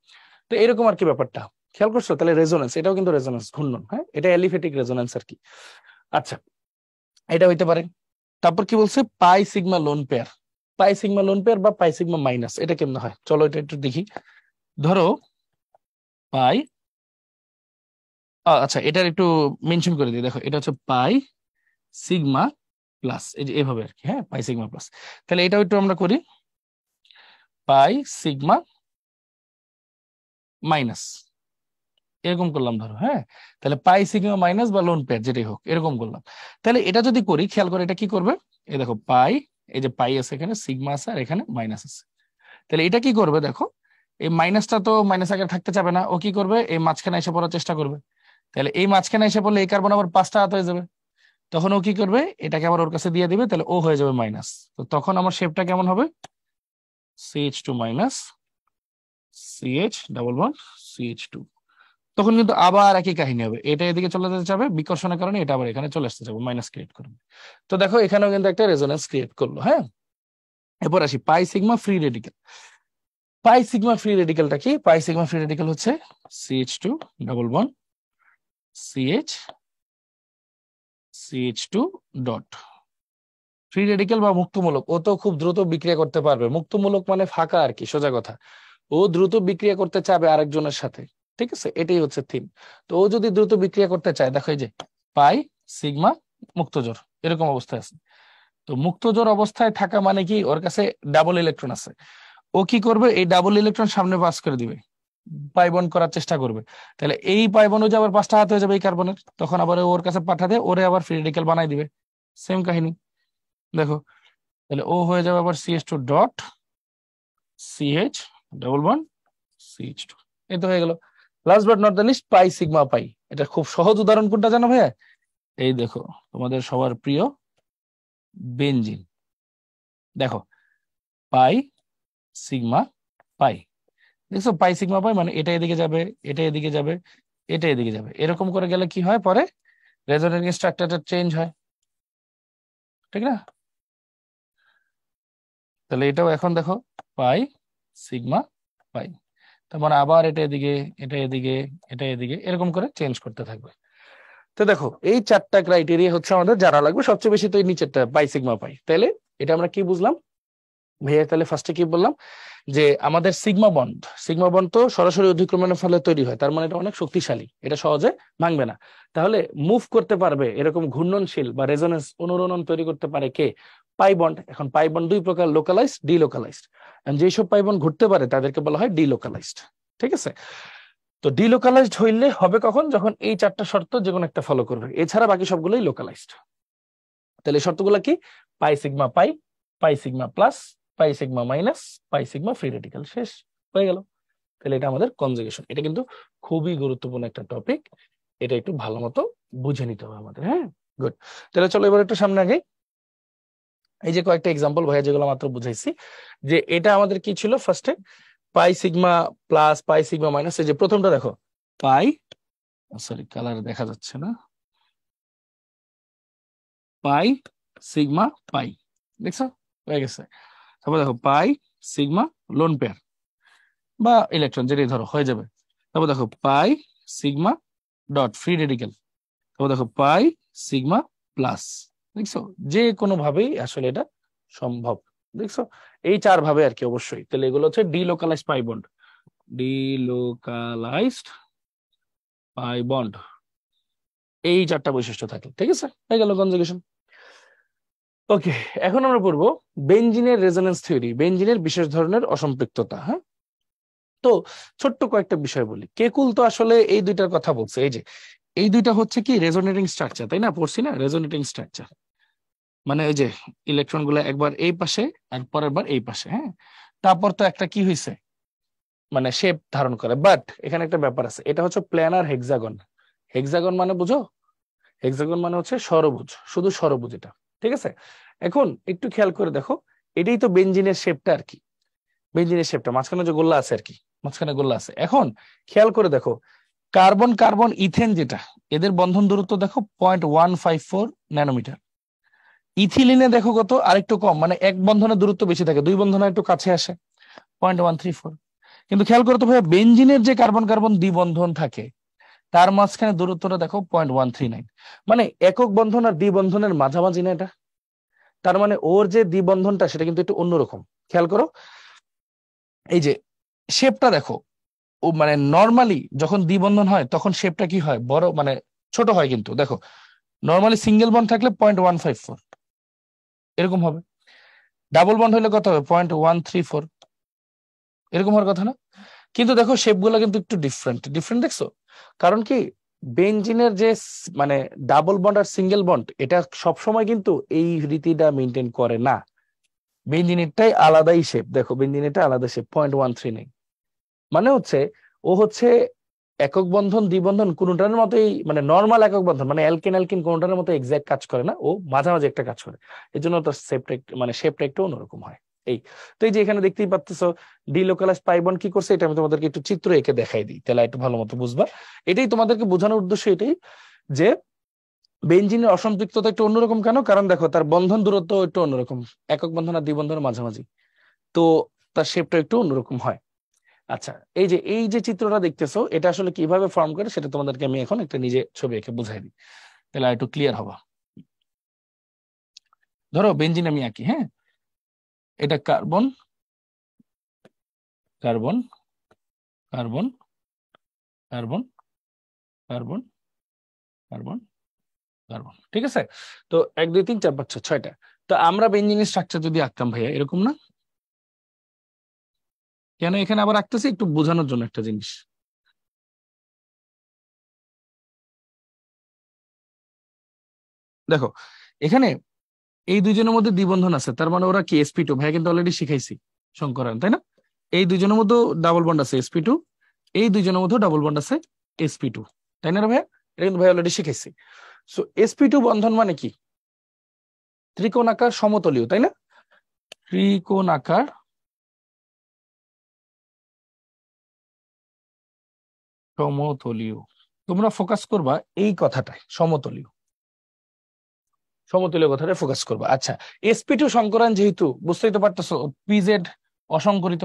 Speaker 1: তো এরকম আর কি ব্যাপারটা, খেয়াল করছো? তাহলে রেজোনেন্স, এটাও কিন্তু রেজোনেন্স, ঘূর্ণন, হ্যাঁ, এটা অ্যালিফ্যাটিক রেজোনেন্স আর কি। আচ্ছা, এটা হইতে পারে। তারপর কি বলছে, পাই sigma lone pair. Pi sigma lone pair বা পাই সিগমা মাইনাস, এটা কেমন হয় চলো এটা একটু দেখি। ধরো পাই, আচ্ছা এটার একটু মেনশন করে দিই, দেখো এটা হচ্ছে পাই সিগমা প্লাস, এই যে এভাবে আর কি, হ্যাঁ, পাই সিগমা প্লাস। তাহলে এটাও একটু আমরা করি, পাই সিগমা মাইনাস, এরকম করলাম ধরো, হ্যাঁ। তাহলে পাই সিগমা মাইনাস বা লোন পেয়ার যেটাই হোক, এরকম করলাম। তাহলে এটা যদি করি, খেয়াল করে এটা কি করবে, এই দেখো পাই, এই যে পাই আছে এখানে, সিগমা আছে আর এখানে মাইনাস আছে। তাহলে এটা কি করবে দেখো, এই মাইনাসটা তো মাইনাস আগে থাকতে চাবে না, ও কি করবে, এই মাঝখানে এসে পড়ার চেষ্টা করবে। তাহলে এই মাঝখানে এসে পড়লে এই কার্বন আবার পাঁচটা হাত হয়ে যাবে, তখন ও কি করবে, এটাকে আবার ওর কাছে দিয়ে দিবে, তাহলে ও হয়ে যাবে মাইনাস। তো তখন আমার শেপটা কেমন হবে, CH2 minus CH double bond CH2। তখন কিন্তু আবার একই কাহিনী হবে, এটা এদিকে চলে যেতে যাবে, বিকর্ষণের কারণে এটা আবার এখানে চলে আসতে যাবে, মাইনাস ক্রিয়েট করবে। তো দেখো এখানেও কিন্তু একটা রেজোনেন্স ক্রিয়েট করলো, হ্যাঁ। এরপর আসি pi sigma free radical. Pi sigma free রেডিক্যালটা কি, পাই সিগমা ফ্রি রেডিক্যাল হচ্ছে CH2 double bond CH2 dot. Free radical বা মুক্তমূলক, ও তো খুব দ্রুত বিক্রিয়া করতে পারবে, মুক্তমূলক মানে ফাঁকা আর কি, সোজা কথা। ও দ্রুত বিক্রিয়া করতে চাবে আরেকজনের সাথে, ঠিক আছে, এটাই হচ্ছে থিম। তো ও যদি দ্রুত বিক্রিয়া করতে চায়, দেখো এই যে পাই সিগমা মুক্তজোর এরকম অবস্থায় আছে। তো মুক্তজোর অবস্থায় থাকা মানে কি, ওর কাছে ডাবল ইলেকট্রন আছে। ও কি করবে, এই ডাবল ইলেকট্রন সামনে পাস করে দিবে, পাই বন্ড করার চেষ্টা করবে। তাহলে এই পাই বন্ড যে আবার পাঁচটা হাত হয়ে যাবে এই কার্বনের, তখন আবার ওর কাছে পাঠাতে ওরে আবার ফ্রি রেডিক্যাল বানাই দিবে, সেম কাহিনী। দেখো তাহলে ও হয়ে যাবে আবার CH2 dot CH double bond CH2, এই তো হয়ে গেল। Last but not the least, pi sigma pi. এটা খুব সহজ উদাহরণ কোনটা জানো ভাইয়া, এই দেখো তোমাদের সবার প্রিয় বেনজিন। দেখো পাই সিগমা পাই, দেখছো পাই সিগমা পাই মানে এটা এদিকে যাবে, এটা এদিকে যাবে, এটা এদিকে যাবে, এরকম করে গেলে কি হয়, পরে রেজোনেন্স স্ট্রাকচারটা চেঞ্জ হয়, ঠিক না? তাহলে এটাও এখন দেখো পাই সিগমা পাই। তার মানে আবার এটা এদিকে, এটা এদিকে, এটা এদিকে, এরকম করে চেঞ্জ করতে থাকবে। তো দেখো এই চারটা ক্রাইটেরিয়া হচ্ছে আমাদের জানা লাগবে। সবচেয়ে বেশি তো এই নিচেরটা পাই সিগমা পাই। তাহলে এটা আমরা কি বুঝলাম ভাইয়া? তাহলে ফার্স্টে কি বললাম যে আমাদের সিগমা বন্ড তো সরাসরি অধিক্রমণের ফলে তৈরি হয়, তার মানে এটা অনেক শক্তিশালী, এটা সহজে ভাঙবে না। তাহলে মুভ করতে পারবে, এরকম ঘূর্ণনশীল বা রেজোনেন্স অনুরণন তৈরি করতে পারে কে? Pi bond. এখন পাই বন্ড দুই প্রকার, লোকালাইজড, ডিলোকালাইজড। যেসব পাই বন্ড ঘুরতে পারে তাদেরকে বলা হয় ডিলোকালাইজড। ঠিক আছে? তো ডিলোকালাইজড হইলে হবে কখন? যখন এই চারটা শর্ত যে কোনো একটা ফলো করবে, এছাড়া বাকি সবগুলোই লোকালাইজড। তাহলে শর্তগুলো কি? Pi sigma pi, pi sigma plus, pi sigma minus, pi sigma free radical, শেষ হয়ে গেল। তাহলে এটা আমাদের কনজুগেশন। এটা কিন্তু খুবই গুরুত্বপূর্ণ একটা টপিক, এটা একটু ভালো মতো বুঝে নিতে হবে আমাদের। হ্যাঁ, গুড। তাহলে চলো এবার একটু সামনে আগে। এই যে কয়েকটা এক্সাম্পল ভাইয়া যেগুলো মাত্র বুঝাইছি, যে এটা আমাদের কি ছিল ফার্স্টে? পাই sigma plus, pi sigma minus. এই যে প্রথমটা দেখো, পাই, সরি কালার দেখা যাচ্ছে না, পাই সিগমা পাই, দেখছো হয়ে গেছে। তারপর দেখো পাই সিগমা লোন পেয়ার বা ইলেকট্রন, যেটাই ধরো হয়ে যাবে। তারপর দেখো পাই সিগমা ডট ফ্রি রেডিক্যাল। তারপর দেখো পাই সিগমা প্লাস। দেখছো যে কোনো ভাবেই আসলে এটা সম্ভব। দেখছো এই চার ভাবে আর কি, অবশ্যই। তাহলে এগুলো হচ্ছে delocalised pi bond, delocalised pi bond, এই চারটা বৈশিষ্ট্য থাকে। ঠিক আছে, হয়ে গেল কনজুগেশন। ওকে, এখন আমরা পড়বো বেনজিনের রেজোনেন্স থিওরি, বেনজিনের বিশেষ ধরনের অসম্পৃক্ততা। হ্যাঁ, তো ছোট্ট কয়েকটা বিষয় বলি। কেকুল তো আসলে এই দুইটার কথা বলছে। এই যে এই দুইটা হচ্ছে কি রেজোনেটিং স্ট্রাকচার, তাই না? পড়ছি না রেজোনেটিং স্ট্রাকচার, মানে ওই যে ইলেকট্রন গুলো একবার এই পাশে আর পরের বার এই পাশে। হ্যাঁ, তারপর তো একটা কি হয়েছে, মানে শেপ ধারণ করে। বাট এখানে একটা ব্যাপার আছে, এটা হচ্ছে প্ল্যানার হেক্সাগন। হেক্সাগন মানে বুঝো? হেক্সাগন মানে হচ্ছে ষড়ভুজ, শুধু ষড়ভুজ এটা। ঠিক আছে, এখন একটু খেয়াল করে দেখো, এটাই তো বেনজিনের শেপটা আর কি। বেনজিনের শেপটা মাঝখানে যে গোল্লা আছে আর কি, মাঝখানে গোল্লা আছে। এখন খেয়াল করে দেখো, কার্বন কার্বন ইথেন যেটা, এদের বন্ধন দূরত্ব দেখো 0.154 ন্যানোমিটার। ইথিলিনে দেখো কত, আরেকটু কম, মানে এক বন্ধনের দূরত্ব বেশি থাকে, দুই বন্ধনে একটু কাছে আসে, 0.134। কিন্তু খেয়াল করো তো ভাইয়া, বেনজিনের যে কার্বন কার্বন দ্বিবন্ধন থাকে তার মাঝখানে দূরত্বটা দেখো 0.139। মানে একক বন্ধন আর দ্বিবন্ধনের মাঝামাঝি না এটা? তার মানে ওর যে দ্বিবন্ধনটা সেটা কিন্তু একটু অন্যরকম। খেয়াল করো এই যে শেপটা দেখো, ও মানে নর্মালি যখন দ্বিবন্ধন হয় তখন শেপটা কি হয়, বড় মানে ছোট হয়। কিন্তু দেখো নর্মালি সিঙ্গেল বন্ড থাকলে 0.154 এরকম হবে, ডাবল বন্ড হলে কত হবে, 0.134 এরকম হওয়ার কথা না? কিন্তু দেখো শেপ গুলো কিন্তু একটু ডিফারেন্ট ডিফারেন্ট, দেখছো? কারণ কি, বেনজিনের যে মানে ডাবল বন্ড আর সিঙ্গেল বন্ড, এটা সবসময় কিন্তু এই রীতিটা মেনটেন করে না। বেনজিনেরটাই আলাদাই শেপ, দেখো বেনজিনেরটা আলাদা শেপ, 0.139। মানে হচ্ছে ও হচ্ছে একক বন্ধন দ্বিবন্ধন কোনটার মতোই, মানে নর্মাল একক বন্ধন মানে অ্যালকেন অ্যালকিন কোনটার মতো এক্সাক্ট কাজ করে না, ও মাঝামাঝি একটা কাজ করে। এই জন্য তার শেপটা মানে শেপটা একটু অন্যরকম হয়। এই তো এই যে এখানে দেখতেই পাচ্ছ ডিলোকালাইজড পাই বন্ড কি করছে, এটা আমি তোমাদেরকে একটু চিত্র এঁকে দেখাই দিই, তাহলে একটু ভালো মতো বুঝবা। এটাই তোমাদেরকে বোঝানোর উদ্দেশ্য এটাই, যে বেনজিনের অসম্পৃক্ততা একটু অন্যরকম কেন, কারণ দেখো তার বন্ধন দূরত্ব একটু অন্যরকম, একক বন্ধন আর দ্বিবন্ধনের মাঝামাঝি, তো তার শেপটা একটু অন্যরকম হয়। আচ্ছা, এই যে চিত্রটা দেখতেছো, এটা আসলে কিভাবে ফর্ম করে সেটা তোমাদেরকে আমি এখন একটা নিজে ছবি এঁকে বুঝাই দিই, তাহলে আর একটু ক্লিয়ার হবা। ধরো বেনজিন আমি আঁকি। হ্যাঁ, এটা carbon carbon carbon carbon carbon carbon carbon, ঠিক আছে? তো 1 2 3 4 5 6 6টা। তো আমরা বেনজিনের স্ট্রাকচার যদি আঁকতাম ভাইয়া, এরকম না? কেন এখানে আবার আঁকতেছি, একটু বোঝানোর জন্য একটা জিনিস। দেখো এখানে এই দুইজনের মধ্যে দ্বিবন্ধন আছে, তার মানে ওরা কি sp2, ভাইয়া কিন্তু অলরেডি শিখাইছি সংকরণ, তাই না? এই দুইজনের মধ্যে ডাবল বন্ড আছে sp2, এই দুইজনের মধ্যে ডাবল বন্ড আছে sp2, তাই না রে ভাইয়া? এটা কিন্তু ভাই অলরেডি শিখাইছি। সো sp2 বন্ধন মানে কি, ত্রিকোণাকার সমতলীয়, তাই না? ত্রিকোণাকার সমতলীয়, তোমরা ফোকাস করবা এই কথাটায়, সমতলীয়, সমতলীয় কথাটা ফোকাস করবা। আচ্ছা, sp2 সংকরণ যেহেতু বুঝতেই তো পারতেছো, pz অসংকরিত,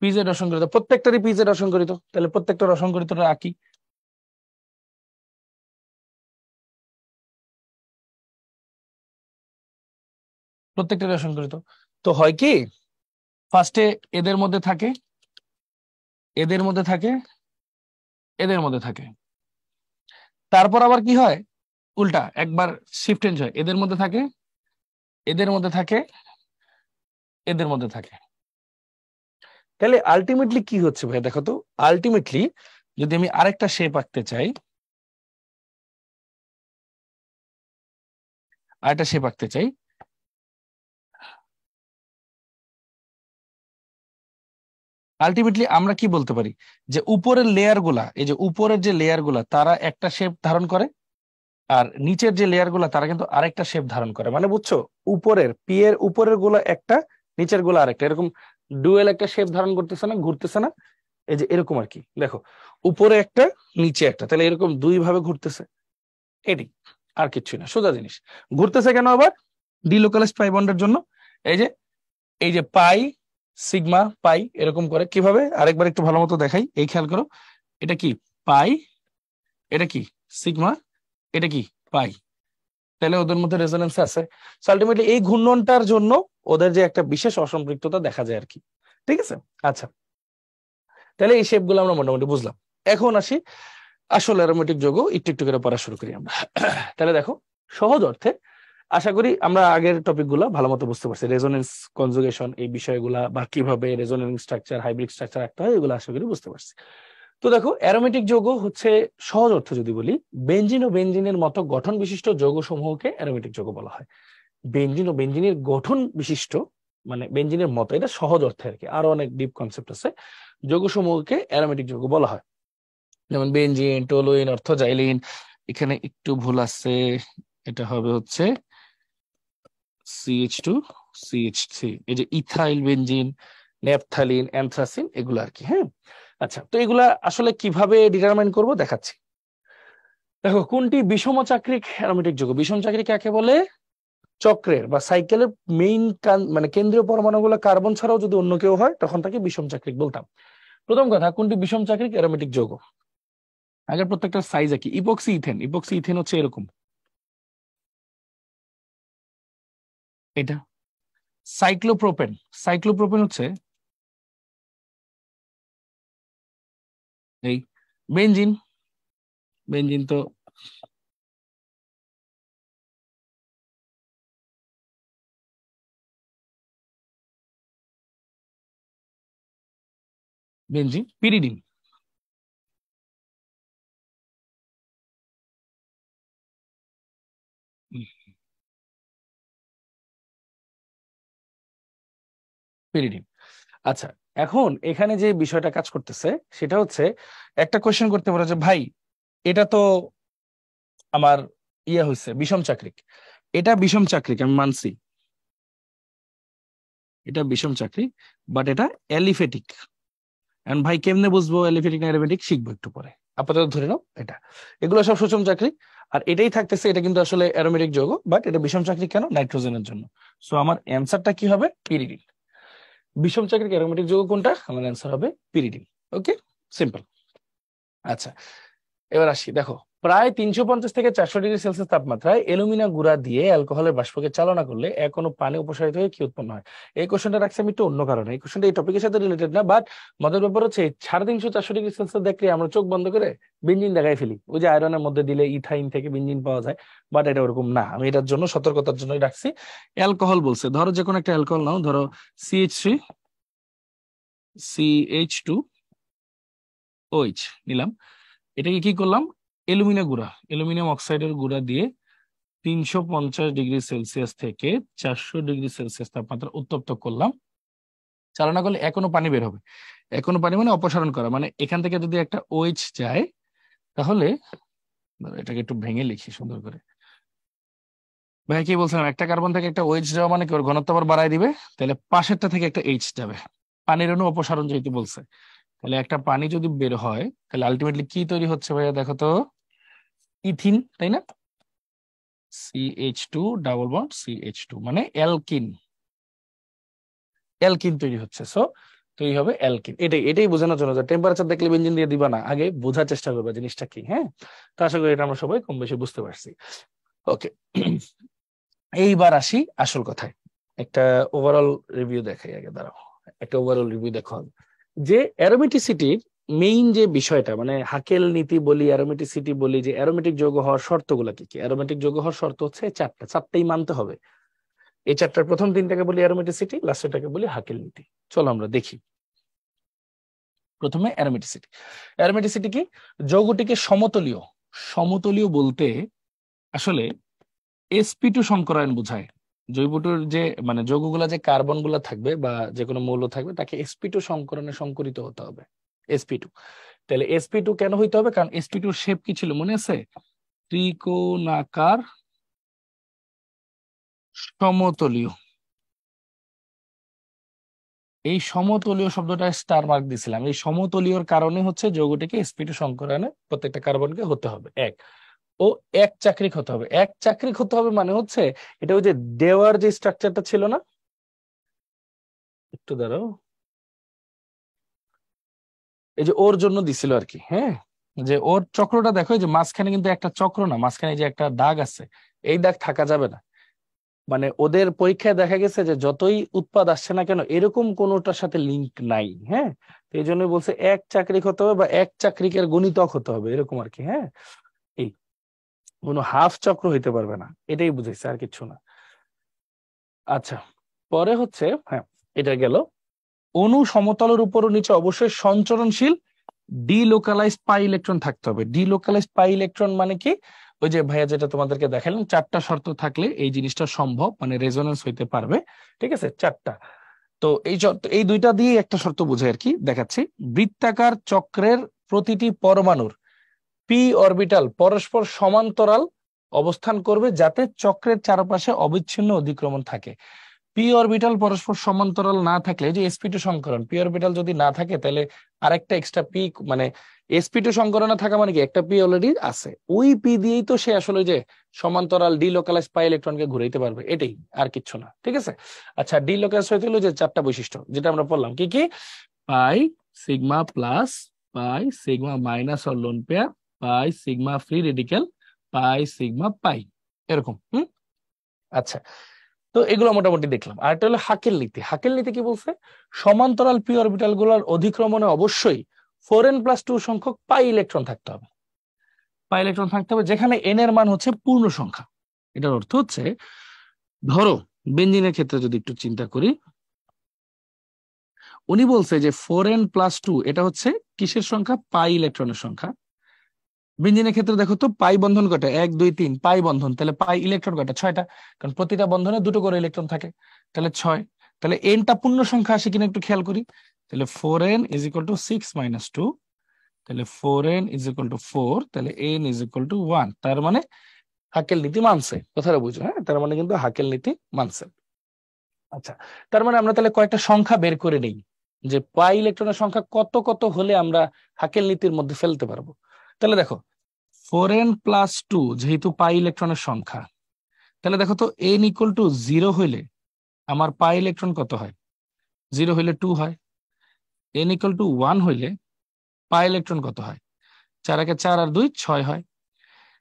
Speaker 1: পিজেড অসংকরিত, প্রত্যেকটারই পিজেড অসংকরিত, তাহলে প্রত্যেকটার অসংকরিতটা আঁকি। প্রত্যেকটারই অসংকরিত। তো হয় কি, ফার্স্টে এদের মধ্যে থাকে, এদের মধ্যে থাকে, এদের মধ্যে থাকে, তারপর আবার কি হয়, উল্টা একবার শিফট চেঞ্জ হয়, এদের মধ্যে থাকে, এদের মধ্যে থাকে, এদের মধ্যে থাকে। তাহলে আলটিমেটলি কি হচ্ছে ভাই দেখো তো, আলটিমেটলি যদি আমি আরেকটা শেপ আঁকতে চাই, আরেকটা শেপ আঁকতে চাই, আলটিমেটলি আমরা কি বলতে পারি, যে উপরের লেয়ার গুলা, এই যে উপরের যে লেয়ার গুলা তারা একটা শেপ ধারণ করে, আর নিচের যে লেয়ার গুলা তারা কিন্তু আরেকটা শেপ ধারণ করে, মানে বুঝছো, উপরের পি এর উপরের গুলা একটা, নিচের গুলা আরেকটা, এরকম ডুয়েল একটা শেপ ধারণ করতেছে না, ঘুরতেছে না, এই যে এরকম আর কি, দেখো উপরে একটা নিচে একটা, তাহলে এরকম দুই ভাবে ঘুরতেছে, এটি আর কিচ্ছু না, সোজা জিনিস। ঘুরতেছে কেন আবার, ডিলোকালাইজড পাই বন্ডের জন্য। এই যে, এই যে পাই সিগমা পাই এরকম করে, কিভাবে আরেকবার একটু ভালো মতো দেখাই, এই খেয়াল করো, এটা কি পাই, এটা কি সিগমা, এটা কি পাই, তাহলে ওদের মধ্যে রেজোনেন্স আছে। আলটিমেটলি এই ঘূর্ণনটার জন্য ওদের যে একটা বিশেষ অসম্পৃক্ততা দেখা যায় আর কি, ঠিক আছে। আচ্ছা, তাহলে এই শেপ গুলো আমরা মোটামুটি বুঝলাম। এখন আসি আসল অ্যারোমেটিক যৌগ, একটু একটু করে পড়া শুরু করি আমরা। তাহলে দেখো, সহজ অর্থে আশা করি আমরা আগের টপিক গুলো ভালো মতো বুঝতে পারছি, রেজোনেন্স কনজুগেশন এই বিষয়গুলা, বা কিভাবে রেজোনেন্স স্ট্রাকচার হাইব্রিড স্ট্রাকচার রাখতে হয়, এগুলো আশা করি বুঝতে পারছি। তো দেখো, অ্যারোমেটিক যৌগ হচ্ছে, সহজ অর্থে যদি বলি, বেনজিন ও বেনজিনের মতো গঠন বিশিষ্ট যৌগ সমূহকে অ্যারোমেটিক যৌগ বলা হয়। বেনজিন ও বেনজিনের গঠন বিশিষ্ট, মানে বেনজিনের মতো, এটা সহজ অর্থে আর কি, আরো অনেক ডিপ কনসেপ্ট আছে, যৌগ সমূহকে অ্যারোমেটিক যৌগ বলা হয়। যেমন বেনজিন, টলুইন, অর্থোজাইলিন, এখানে একটু ভুল আছে, এটা হবে হচ্ছে CH2 CH3, এই যে ইথাইল বেনজিন, ন্যাপথালিন, অ্যানথ্রাসিন, এগুলো আর কি। হ্যাঁ, আচ্ছা, তো এগুলা আসলে কিভাবে ডিটারমাইন করব দেখাচ্ছি। দেখো, কোনটি বিষম চাক্রিক অ্যারোমেটিক যৌগ, বিষম চাক্রিক কাকে বলে, চক্রের বা সাইকেলের মেইন মানে কেন্দ্রীয় পরমাণুগুলো কার্বন ছাড়াও যদি অন্য কেউ হয় তখন তাকে বিষম চাক্রিক বলতাম। প্রথম কথা, কোনটি বিষম চাক্রিক অ্যারোমেটিক যৌগ, আগের প্রত্যেকটা সাইজ কি, ইপক্সি ইথেন, ইপক্সি ইথেন হচ্ছে এরকম, এটা। সাইক্লোপ্রোপেন, সাইক্লোপ্রোপেন হচ্ছে এই। বেনজিন, বেনজিন তো বেনজিন, পিরিডিন, পিরিডিন। আচ্ছা, এখন এখানে যে বিষয়টা কাজ করতেছে সেটা হচ্ছে, একটা কোয়েশ্চেন করতে পারো যে ভাই, এটা তো আমার ইয়ে হয়েছে বিষম চাকরিক, এটা বিষম চাকরিক আমি মানছি, এটা বিষম চাকরি, বাট এটা অ্যালিফেটিক। এখন ভাই কেমনে বুঝবো অ্যালিফেটিক না অ্যারোমেটিক, শিখবো একটু পরে, আপাতত ধরে নাও এটা, এগুলো সব সুষম চাকরি। আর এটাই থাকতেছে, এটা কিন্তু আসলে অ্যারোমেটিক যৌগ, বাট এটা বিষম চাকরি কেন, নাইট্রোজেনের জন্য। সো আমার অ্যান্সারটা কি হবে, পিরিডিন। বিষম চাকরিক অ্যারোমেটিক যৌগ কোনটা, আমার অ্যান্সার হবে পিরিডিন। ওকে, সিম্পল। আচ্ছা, এবার আসি, দেখো, প্রায় 350 থেকে 400 ডিগ্রি সেলসিয়াস তাপমাত্রায় অ্যালুমিনা গুঁড়া দিয়ে অ্যালকোহলের বাষ্পকে চালনা করলে এক অনু পানি অপসারিত হয়ে কি উৎপন্ন হয়। এই কোশ্চেনটা রাখছি আমি একটু অন্য কারণে, এই কোশ্চেনটা এই টপিকের সাথে রিলেটেড না, বাট মজার ব্যাপার হচ্ছে 350 400 ডিগ্রি সেলসিয়াস দেখলে আমরা চোখ বন্ধ করে বেঞ্জিন দেখাই ফেলি, ওই যে আয়রনের মধ্যে দিলে ইথাইন থেকে বেঞ্জিন পাওয়া যায়, বাট এটা ওরকম না, আমি এটার জন্য সতর্কতার জন্যই রাখছি। অ্যালকোহল বলছে, ধরো যে কোনো একটা অ্যালকোহল নাও, ধরো CH3 CH2OH নিলাম, এটাকে কি করলাম, অ্যালুমিনা গুঁড়া, অ্যালুমিনিয়াম অক্সাইডের গুঁড়া দিয়ে 350 ডিগ্রি সেলসিয়াস থেকে 400 ডিগ্রি সেলসিয়াস তাপমাত্রা উত্তপ্ত করলাম, চালনা করলে এখনো পানি বের হবে। এখনো পানি মানে অপসারণ করা, মানে এখান থেকে যদি একটা OH যায়, তাহলে দাঁড়াও, এটাকে একটু ভেঙে লিখি সুন্দর করে। ভাই কি বলছিলাম, একটা কার্বন থেকে একটা OH যাওয়া মানে কি, ওর ঘনত্ব আবার বাড়ায় দিবে, তাহলে পাশেরটা থেকে একটা H যাবে, পানির অণু অপসারণ যেহেতু বলছে, তাহলে একটা পানি যদি বের হয় তাহলে আলটিমেটলি কি তৈরি হচ্ছে ভাইয়া দেখো তো, ইথিন, তাই না, CH2 ডাবল বন্ড CH2 মানে অ্যালকিন, অ্যালকিন তৈরি হচ্ছে। সো তো এই হবে অ্যালকিন। এটাই এটাই বোঝানোর জন্য যে টেম্পারেচার দেখলে বেঞ্জিন দিয়ে দিবা না, আগে বোঝার চেষ্টা করবে জিনিসটা কি। হ্যাঁ, তো আশা করি এটা আমরা সবাই কম বেশি বুঝতে পারছি। ওকে, এইবার আসি আসল কথায়। একটা ওভারঅল রিভিউ দেখাই আগে, দাঁড়াও। একটা ওভারঅল রিভিউ দেখো যে অ্যারোমেটিসিটির মেইন যে বিষয়টা, মানে হাকেল নীতি বলি, অ্যারোমেটিসিটি বলি, যে অ্যারোমেটিক যৌগ হওয়ার শর্তগুলো কি কি। অ্যারোমেটিক যৌগ হওয়ার শর্ত হচ্ছে চারটাই মানতে হবে। এই চারটার প্রথম তিনটাকে বলি অ্যারোমেটিসিটি, লাস্টেরটাকে বলি হাকেল নীতি। চলো আমরা দেখি। প্রথমে অ্যারোমেটিসিটি। অ্যারোমেটিসিটি কি? যৌগটিকে সমতলীয়, সমতলীয় বলতে আসলে sp2 সংকরায়ন বোঝায়। জৈবটোর যে মানে যৌগগুলা যে কার্বন গুলা থাকবে বা যে কোনো মৌল থাকবে তাকে sp2 সংকরণে সংকরিত হতে হবে, sp2। তাহলে sp2 কেন হইতে হবে? কারণ sp2 এর শেপ কি ছিল মনে আছে? ত্রিকোণাকার সমতলীয়। এই সমতলীয় শব্দটা স্টার মার্ক দিছিলাম। এই সমতলীয়র কারণে হচ্ছে যৌগটিকে sp2 সংকরণে প্রত্যেকটা কার্বনকে হতে হবে এক। ও এক চাকরিক হতে হবে। এক চাকরিক হতে হবে মানে হচ্ছে এটা ওই যে দেওয়ার যে স্ট্রাকচারটা ছিল না, একটু দাঁড়াও, এই যে ওর জন্য দিছিল আর কি। হ্যাঁ, যে ওর চক্রটা দেখো, যে মাঝখানে কিন্তু একটা চক্র না, মাঝখানে যে একটা দাগ আছে, এই দাগ থাকা যাবে না। মানে ওদের পরীক্ষায় দেখা গেছে যে যতই উৎপাদ আসছে না কেন এরকম কোনোটার সাথে লিঙ্ক নাই। হ্যাঁ, তো এই জন্যই বলছে এক চাকরিক হতে হবে বা এক চাকরিকের গুণিতক হতে হবে, এরকম আর কি। হ্যাঁ, এই কোনো হাফ চক্র হইতে পারবে না, এটাই বুঝাইছে, আর কিছু না। আচ্ছা, পরে হচ্ছে, হ্যাঁ এটা গেল। অণু সমতলের উপর ও নিচে অবশ্যই সঞ্চরণশীল ডিলোকালাইজড পাই ইলেকট্রন থাকতে হবে। ডিলোকালাইজড পাই ইলেকট্রন মানে কি? ওই যে ভাইয়া যেটা তোমাদেরকে দেখালাম, চারটা শর্ত থাকলে এই জিনিসটা সম্ভব, মানে রেজোনেন্স হইতে পারবে। ঠিক আছে, চারটা। তো এই দুইটা দিয়ে একটা শর্ত বোঝায় আর কি, দেখাচ্ছি। বৃত্তাকার চক্রের প্রতিটি পরমাণুর পি অরবিটাল পরস্পর সমান্তরাল অবস্থান করবে যাতে চক্রের চারপাশে অবিচ্ছিন্ন অধিক্রমণ থাকে। পি অরবিটাল পরস্পর সমান্তরাল না থাকলে, যে sp2 সংকরণ, পি অরবিটাল যদি না থাকে তাহলে আরেকটা এক্সট্রা পি, মানে sp2 সংকরণে থাকা মানে কি একটা পি অলরেডি আছে, ওই পি দিয়েই তো সে আসলে যে সমান্তরাল ডিলোকালাইজ পাই ইলেকট্রনকে ঘুরাইতে পারবে, এটাই, আর কিছু না। ঠিক আছে, আচ্ছা, ডিলোকালাইজ হইতে হলো যে চারটা বৈশিষ্ট্য যেটা আমরা পড়লাম, কি কি? Pi sigma plus, pi sigma minus or lone pair, pi sigma free radical, pi sigma pi, এরকম। আচ্ছা, তো এগুলো মোটামুটি দেখলাম। আর একটা হলো হাকেল নীতি। হাকেল নীতি কি বলছে? সমান্তরাল পি অরবিটাল গুলোর অধিক্রমণে অবশ্যই 4n+2 সংখ্যক পাই ইলেকট্রন থাকতে হবে। পাই ইলেকট্রন থাকতে হবে যেখানে এন এর মান হচ্ছে পূর্ণ সংখ্যা। এটার অর্থ হচ্ছে, ধরো বেঞ্জিনের ক্ষেত্রে যদি একটু চিন্তা করি, উনি বলছে যে 4n+2 এটা হচ্ছে কিসের সংখ্যা? পাই ইলেকট্রনের সংখ্যা। বেঞ্জিনের ক্ষেত্রে দেখো তো পাই বন্ধন কয়টা? 1 2 3 পাই বন্ধন, তাহলে পাই ইলেকট্রন কয়টা? 6টা, কারণ প্রতিটা বন্ধনে দুটো করে ইলেকট্রন থাকে, তাহলে 6। তাহলে এনটা পূর্ণ সংখ্যা আসে কিনা একটু খেয়াল করি। তাহলে 4n = 6 - 2, তাহলে 4n = 4, তাহলে n = 1। তার মানে হাকেল নীতি মানছে, কথাটা বুঝো। হ্যাঁ, তার মানে কিন্তু হাকেল নীতি মানছে। আচ্ছা, তার মানে আমরা তাহলে কয়েকটা সংখ্যা বের করে নেই যে পাই ইলেকট্রনের সংখ্যা কত কত হলে আমরা হাকেল নীতির মধ্যে ফেলতে পারবো। তাহলে দেখো 4n+2 যেহেতু পাই ইলেকট্রনের সংখ্যা, তাহলে দেখো তো n = 0 হইলে আমার পাই ইলেকট্রন কত হয়? 0 হইলে 2 হয়। n = 1 হইলে পাই ইলেকট্রন কত হয়? 4 একে 4 আর 2 6 হয়।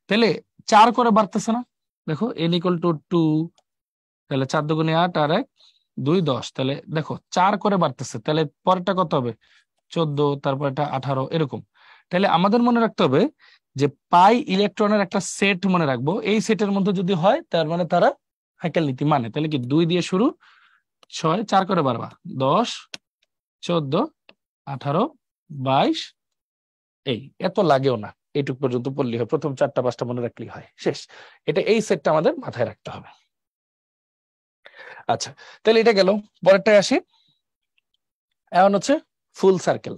Speaker 1: তাহলে 4 করে বাড়তেছে না? দেখো n = 2, তাহলে 4 দুগুণে 8 আর 1 2 10, তাহলে দেখো 4 করে বাড়তেছে। তাহলে পরেরটা কত হবে? 14, তারপর এটা 18, এরকম। তাহলে আমাদের মনে রাখতে হবে যে পাই ইলেকট্রনের একটা সেট মনে রাখবো, এই সেটের মধ্যে যদি হয় তার মানে তারা হাকেল নীতি মানে। তাহলে কি 2 দিয়ে শুরু, 6, 4 করে বারবা, 10 14 18 22, এই এত লাগেও না, এইটুক পর্যন্ত পড়লেই হয়, প্রথম 4টা 5টা মনে রাখলেই হয়, শেষ। এটা এই সেটটা আমাদের মাথায় রাখতে হবে। আচ্ছা, তাহলে এটা গেল। পরেরটায় আসি, এখন হচ্ছে ফুল সার্কেল,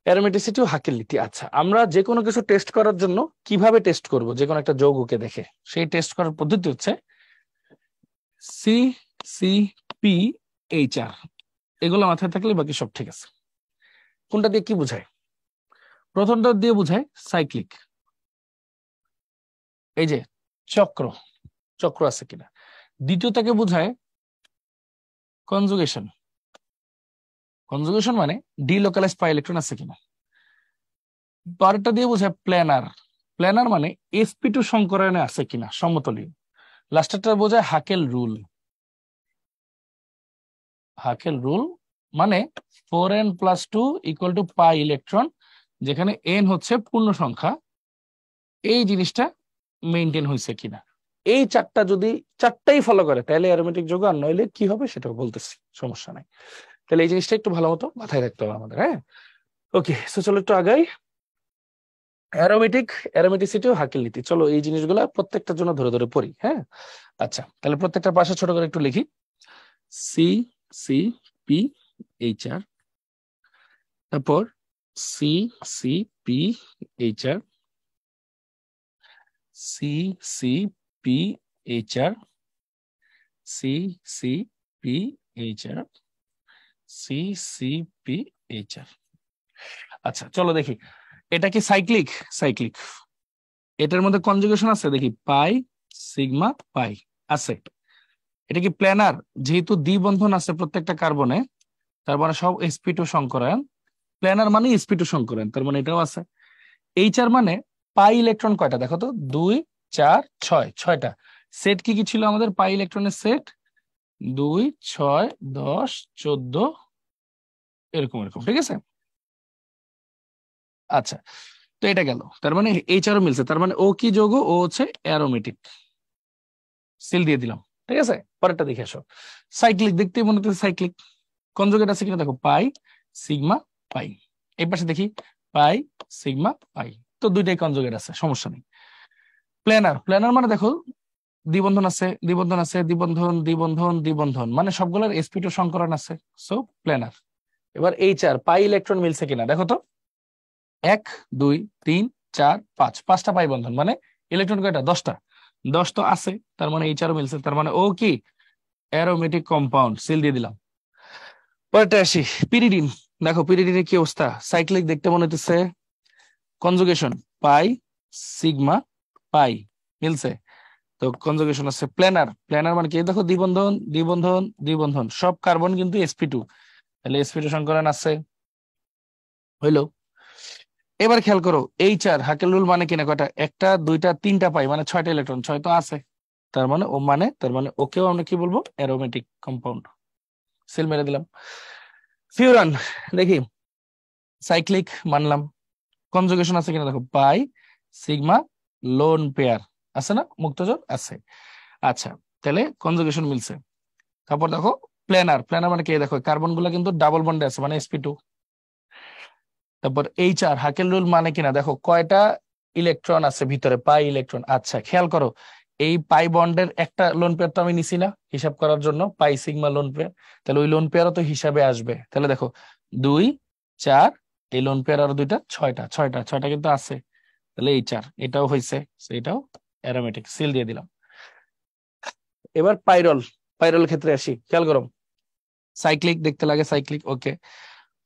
Speaker 1: অ্যারোমেটিসিটি ও হাকেল নীতি। আচ্ছা, আমরা যে কোনো কিছু টেস্ট করার জন্য কিভাবে টেস্ট করব? যে কোনো একটা যৌগকে দেখে সেই টেস্ট করার পদ্ধতি হচ্ছে C C P H R. এগুলো মাথায় থাকলে বাকি সব ঠিক আছে। কোনটা দিয়ে কি বোঝায়? প্রথমটা দিয়ে বোঝায় সাইক্লিক, এই যে চক্র, চক্র আছে কিনা। দ্বিতীয়টাকে বোঝায় কনজুগেশন, কনজুগেশন মানে ডিলোকালাইজ পাই ইলেকট্রন আছে কিনা। পরেরটা দিয়ে বোঝায় প্ল্যানার। প্ল্যানার মানে sp2 সংকরণে আছে কিনা সমতলীয়। লাস্টেরটা বোঝায় হাকেল রুল। হাকেল রুল মানে 4n+2 = পাই ইলেকট্রন, যেখানে n হচ্ছে পূর্ণ সংখ্যা, এই জিনিসটা মেইনটেইন হয়েছে কিনা। এই চারটাই ফলো করে তাহলে অ্যারোমেটিক যৌগ, আর নইলে কি হবে সেটাও বলতেছি, সমস্যা নাই। তাহলে এই জিনিসটা একটু ভালো মতো মাথায় রাখতে হবে আমাদের। হ্যাঁ, ওকে, সো চলো একটু আগাই। অ্যারোমেটিসিটি ও হাকেল নীতি, চলো এই জিনিসগুলো প্রত্যেকটার জন্য ধরে ধরে পড়ি। হ্যাঁ, আচ্ছা, তাহলে প্রত্যেকটা পাশে ছোট করে একটু লিখি। C C P H R, তারপর C C P H R, C C P H R, C C P H R, C C P H R. আচ্ছা চলো দেখি, এটা কি সাইক্লিক? সাইক্লিক। এটার মধ্যে কনজুগেশন আছে দেখি, পাই সিগমা পাই আছে। এটা কি প্ল্যানার? যেহেতু দ্বিবন্ধন আছে প্রত্যেকটা কার্বনে, তার মানে সব sp2 সংকরায়ন। প্ল্যানার মানে sp2 সংকরায়ন, তার মানে এটাও আছে। এইচআর মানে পাই ইলেকট্রন কয়টা দেখো তো, 2 4 6, 6টা। সেট কি কি ছিল আমাদের পাই ইলেকট্রনের সেট? 2 6 10 14, এরকম এরকম, ঠিক আছে। আচ্ছা, তো এটা গেল, তার মানে এইচআরও মিলছে, তার মানে ও কি যৌগ? ও হচ্ছে অ্যারোমেটিক, সিল দিয়ে দিলাম। ঠিক আছে, পরেরটা দেখে আসো। সাইক্লিক, দেখতেই মনে হচ্ছে সাইক্লিক। কনজুগেট আছে কিনা দেখো, পাই সিগমা পাই। এই পাশে দেখি পাই সিগমা পাই, তো দুইটাই কনজুগেট আছে, সমস্যা নেই। প্ল্যানার, প্ল্যানার মানে দেখো দ্বিবন্ধন আছে, দ্বিবন্ধন আছে, দ্বিবন্ধন দ্বিবন্ধন দ্বিবন্ধন, মানে সবগুলোর sp2 সংকরণ আছে, সো প্ল্যানার। এবার এইচআর পাই ইলেকট্রন মিলছে কিনা দেখো তো, 1 2 3 4 5, 5টা পাই বন্ধন, মানে ইলেকট্রন কয়টা? 10টা। 10 তো আছে, তার মানে এইচআরও মিলছে, তার মানে ও কি অ্যারোমেটিক কম্পাউন্ড, সিল দিয়ে দিলাম। পরেরটা আসি, পিরিডিন। দেখো পিরিডিনের কি অবস্থা, সাইক্লিক দেখতে মনে হচ্ছে। কনজুগেশন পাই সিগমা পাই মিলছে, তো কনজুগেশন আছে। প্ল্যানার, প্ল্যানার মানে কি দেখো, দ্বিবন্ধন দ্বিবন্ধন দ্বিবন্ধন, সব কার্বন কিন্তু sp2, তাহলে sp2 সংকরণ আছে, হইলো। এবার খেয়াল করো, এইচআর হাকেল রুল মানে কিনা কয়টা? 1টা 2টা 3টা পাই, মানে 6টা ইলেকট্রন, 6 তো আছে, তার মানে ও মানে, তার মানে ওকেও আমরা কি বলবো? অ্যারোমেটিক কম্পাউন্ড, সিল মেরে দিলাম। ফিউরান দেখি, সাইক্লিক মানলাম। কনজুগেশন আছে কিনা দেখো, পাই সিগমা লোন পেয়ার আছে না, মুক্তজোড় আছে। আচ্ছা, তাহলে কনজুগেশন মিলছে। তারপর দেখো প্ল্যানার, প্ল্যানার মানে কি দেখো, কার্বন গুলা কিন্তু ডাবল বন্ডে আছে, মানে sp2। তারপর এইচআর হাকেল রুল মানে কিনা দেখো, কয়টা ইলেকট্রন আছে ভিতরে? Pi electron. আচ্ছা খেয়াল করো, এই পাই বন্ডের একটা লোন পেয়ার তো আমি নিছি না হিসাব করার জন্য, পাই সিগমা লোন পেয়ার, তাহলে ওই লোন পেয়ারও তো হিসাবে আসবে। তাহলে দেখো 2 4, এই লোন পেয়ার আরো 2টা, 6টা, 6টা কিন্তু আছে, তাহলে এইচআর এটাও হয়েছে, এটাও অ্যারোমেটিক, সিল দিয়ে দিলাম। এবার পাইরল, পাইরল ক্ষেত্রে আসি, খেয়াল করো, সাইক্লিক দেখতে লাগে, সাইক্লিক ওকে।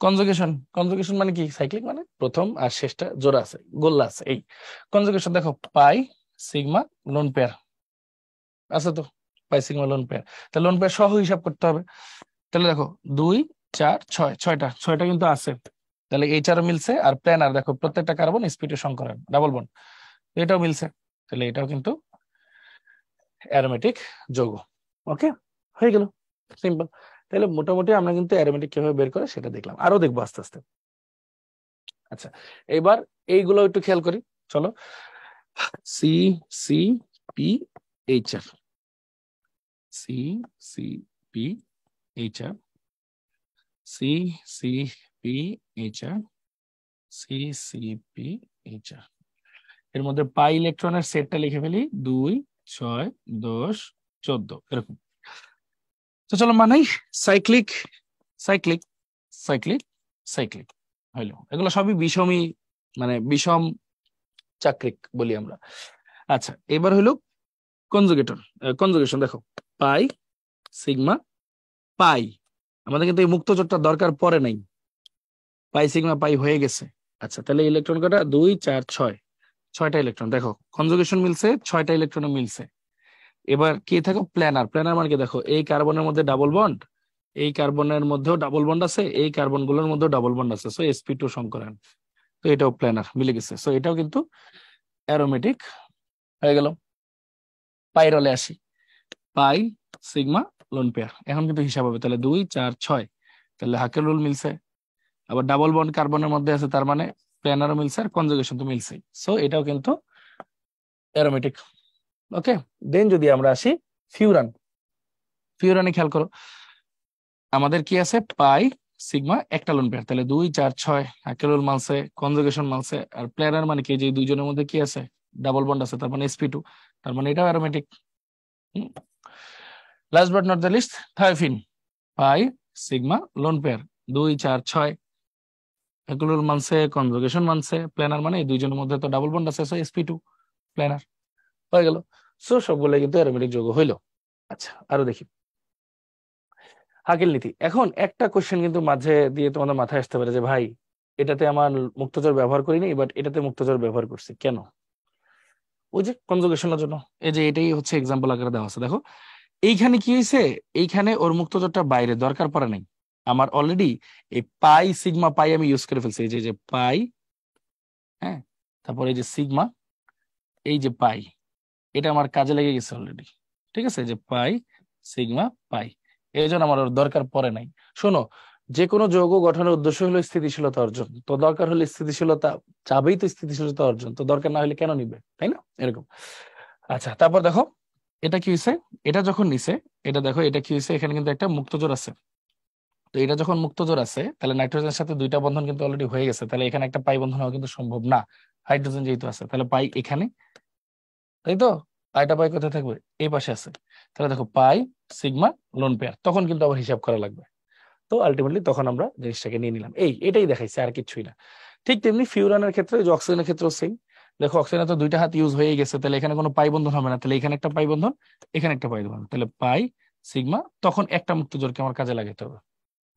Speaker 1: কনজুগেশন, কনজুগেশন মানে কি? সাইক্লিক মানে প্রথম আর শেষটা জোড়া আছে, গোল্লা আছে, এই কনজুগেশন। দেখো পাই সিগমা লোন পেয়ার আছে তো, পাই সিগমা লোন পেয়ার, তাহলে লোন পেয়ার সহ হিসাব করতে হবে। তাহলে দেখো 2 4 6, 6টা কিন্তু আছে, তাহলে এইচআরও মিলছে। আর প্ল্যানার দেখো, প্রত্যেকটা কার্বন sp2 সংকরণ, ডাবল বন্ড, এটাও মিলছে, তাহলে এটাও কিন্তু অ্যারোমেটিক যৌগ। ওকে, হয়ে গেল, সিম্পল। তাহলে মোটামুটি আমরা কিন্তু অ্যারোমেটিক কিভাবে বের করে সেটা দেখলাম, আরো দেখবো আস্তে আস্তে। আচ্ছা, এবার এইগুলো একটু খেয়াল করি, চলো। C C P H R, C C P H R, C C P H R, C C P H R. এর মধ্যে পাই ইলেকট্রনের সেটটা লিখে ফেলি, 2 6 10 14, এরকম। তো চলো মানাই, সাইক্লিক সাইক্লিক সাইক্লিক সাইক্লিক, হইলো। এগুলো সবই বিষমই, মানে বিষম চাক্রিক বলি আমরা। আচ্ছা, এবার হইলো কনজুগেটর, কনজুগেশন। দেখো পাই সিগমা পাই, আমাদের কিন্তু এই মুক্তজোড়টা দরকার পড়ে নাই, পাই সিগমা পাই হয়ে গেছে। আচ্ছা, তাহলে ইলেকট্রন কটা? 2 4 6, 6টা ইলেকট্রন, দেখো কনজুগেশন মিলছে, 6টা ইলেকট্রন মিলছে। এবার কি থাকো প্ল্যানার, প্ল্যানার মানে কি দেখো, এই কার্বনের মধ্যে ডাবল বন্ড, এই কার্বনের মধ্যেও ডাবল বন্ড আছে, এই কার্বন গুলোর মধ্যেও ডাবল বন্ড আছে, সো sp2 সংকরায়ন। তো এটাও প্ল্যানার, মিলে গেছে। সো এটাও কিন্তু অ্যারোমেটিক হয়ে গেল। পাইরলে আসি, পাই সিগমা লোন পেয়ার, এখন কিন্তু হিসাব হবে, তাহলে 2 4 6, তাহলে হাকের রুল মিলছে। আবার ডাবল বন্ড কার্বনের মধ্যে আছে, তার মানে প্ল্যানারও মিলছে আর কনজুগেশন তো মিলছে। সো এটাও কিন্তু অ্যারোমেটিক। ওকে, দেন যদি আমরা আসি ফিউরান, ফিউরানে খেয়াল করো, আমাদের কি আছে, পাই সিগমা একটা লোন পেয়ার, তাহলে 2 4 6 হাকেরুল মানছে, কনজুগেশন মানছে, আর প্ল্যানার মানে কি, যে দুইজনের মধ্যে কি আছে, ডাবল বন্ড আছে, তার মানে sp2, তার মানে এটাও aromatic. Last but not the least, thiophene, pi sigma lone pair, 2 4 6 Huckel rule মানছে, কনজুগেশন মানছে, প্ল্যানার মানে এই দুইজনের মধ্যে তো ডাবল বন্ড আছে, সো sp2 প্ল্যানার হয়ে গেল। সো সবগুলো কিন্তু অ্যারোমেটিক যৌগ হইলো। আচ্ছা, আরো দেখি হাকেল নীতি। এখন একটা কোশ্চেন কিন্তু মাঝে দিয়ে তোমাদের মাথায় আসতে পারে যে ভাই, এটাতে আমার মুক্তজোর ব্যবহার করিনি, বাট এটাতে মুক্তজোর ব্যবহার করছি কেন? ওই যে কনজুগেশনের জন্য। এই যে এটাই হচ্ছে এক্সাম্পল আকারে দেওয়া আছে, দেখো এইখানে কি হয়েছে, এইখানে ওর মুক্তজোরটা বাইরে, দরকার পড়ে নাই। আমার অলরেডি এই পাই সিগমা পাই আমি ইউজ করে ফেলছি, এই যে পাই, হ্যাঁ, তারপর এই যে সিগমা, এই যে পাই, এটা আমার কাজে লেগে গেছে অলরেডি। ঠিক আছে, যে পাই সিগমা পাই, এই জন্য আমার ওর দরকার পড়ে নাই। শোনো, যে কোনো যৌগ গঠনের উদ্দেশ্য হলো স্থিতিশীলতা অর্জন, তো দরকার হলে স্থিতিশীলতা চাবেই, তো স্থিতিশীলতা অর্জন, তো দরকার না হলে কেন নিবে, তাই না, এরকম। আচ্ছা, তারপর দেখো এটা কি হয়েছে, এটা যখন নিছে, এটা দেখো এটা কি হয়েছে, এখানে কিন্তু একটা মুক্তজোর আছে। তো এটা যখন মুক্তজোর আছে, তাহলে নাইট্রোজেনের সাথে দুইটা বন্ধন কিন্তু অলরেডি হয়ে গেছে, তাহলে এখানে একটা পাই বন্ধন হওয়া কিন্তু সম্ভব না, হাইড্রোজেন যেহেতু আছে, তাহলে পাই এখানে, তাই তো, পাইটা পাই কোথায় থাকবে, এই পাশে আছে। তাহলে দেখো পাই সিগমা লোন পেয়ার, তখন কিন্তু আবার হিসাব করা লাগবে। তো আলটিমেটলি তখন আমরা জিনিসটাকে নিয়ে নিলাম, এটাই দেখাইছে, আর কিছুই না। ঠিক তেমনি ফিউরানের ক্ষেত্রে, যে অক্সিজেনের ক্ষেত্রে সেম। দেখো অক্সিজেনে তো দুইটা হাত ইউজ হয়ে গেছে, তাহলে এখানে কোনো পাই বন্ধন হবে না, তাহলে এখানে একটা পাই বন্ধন, এখানে একটা পাই বন্ধন, তাহলে পাই সিগমা, তখন একটা মুক্তজোরকে আমার কাজে লাগাতে হবে,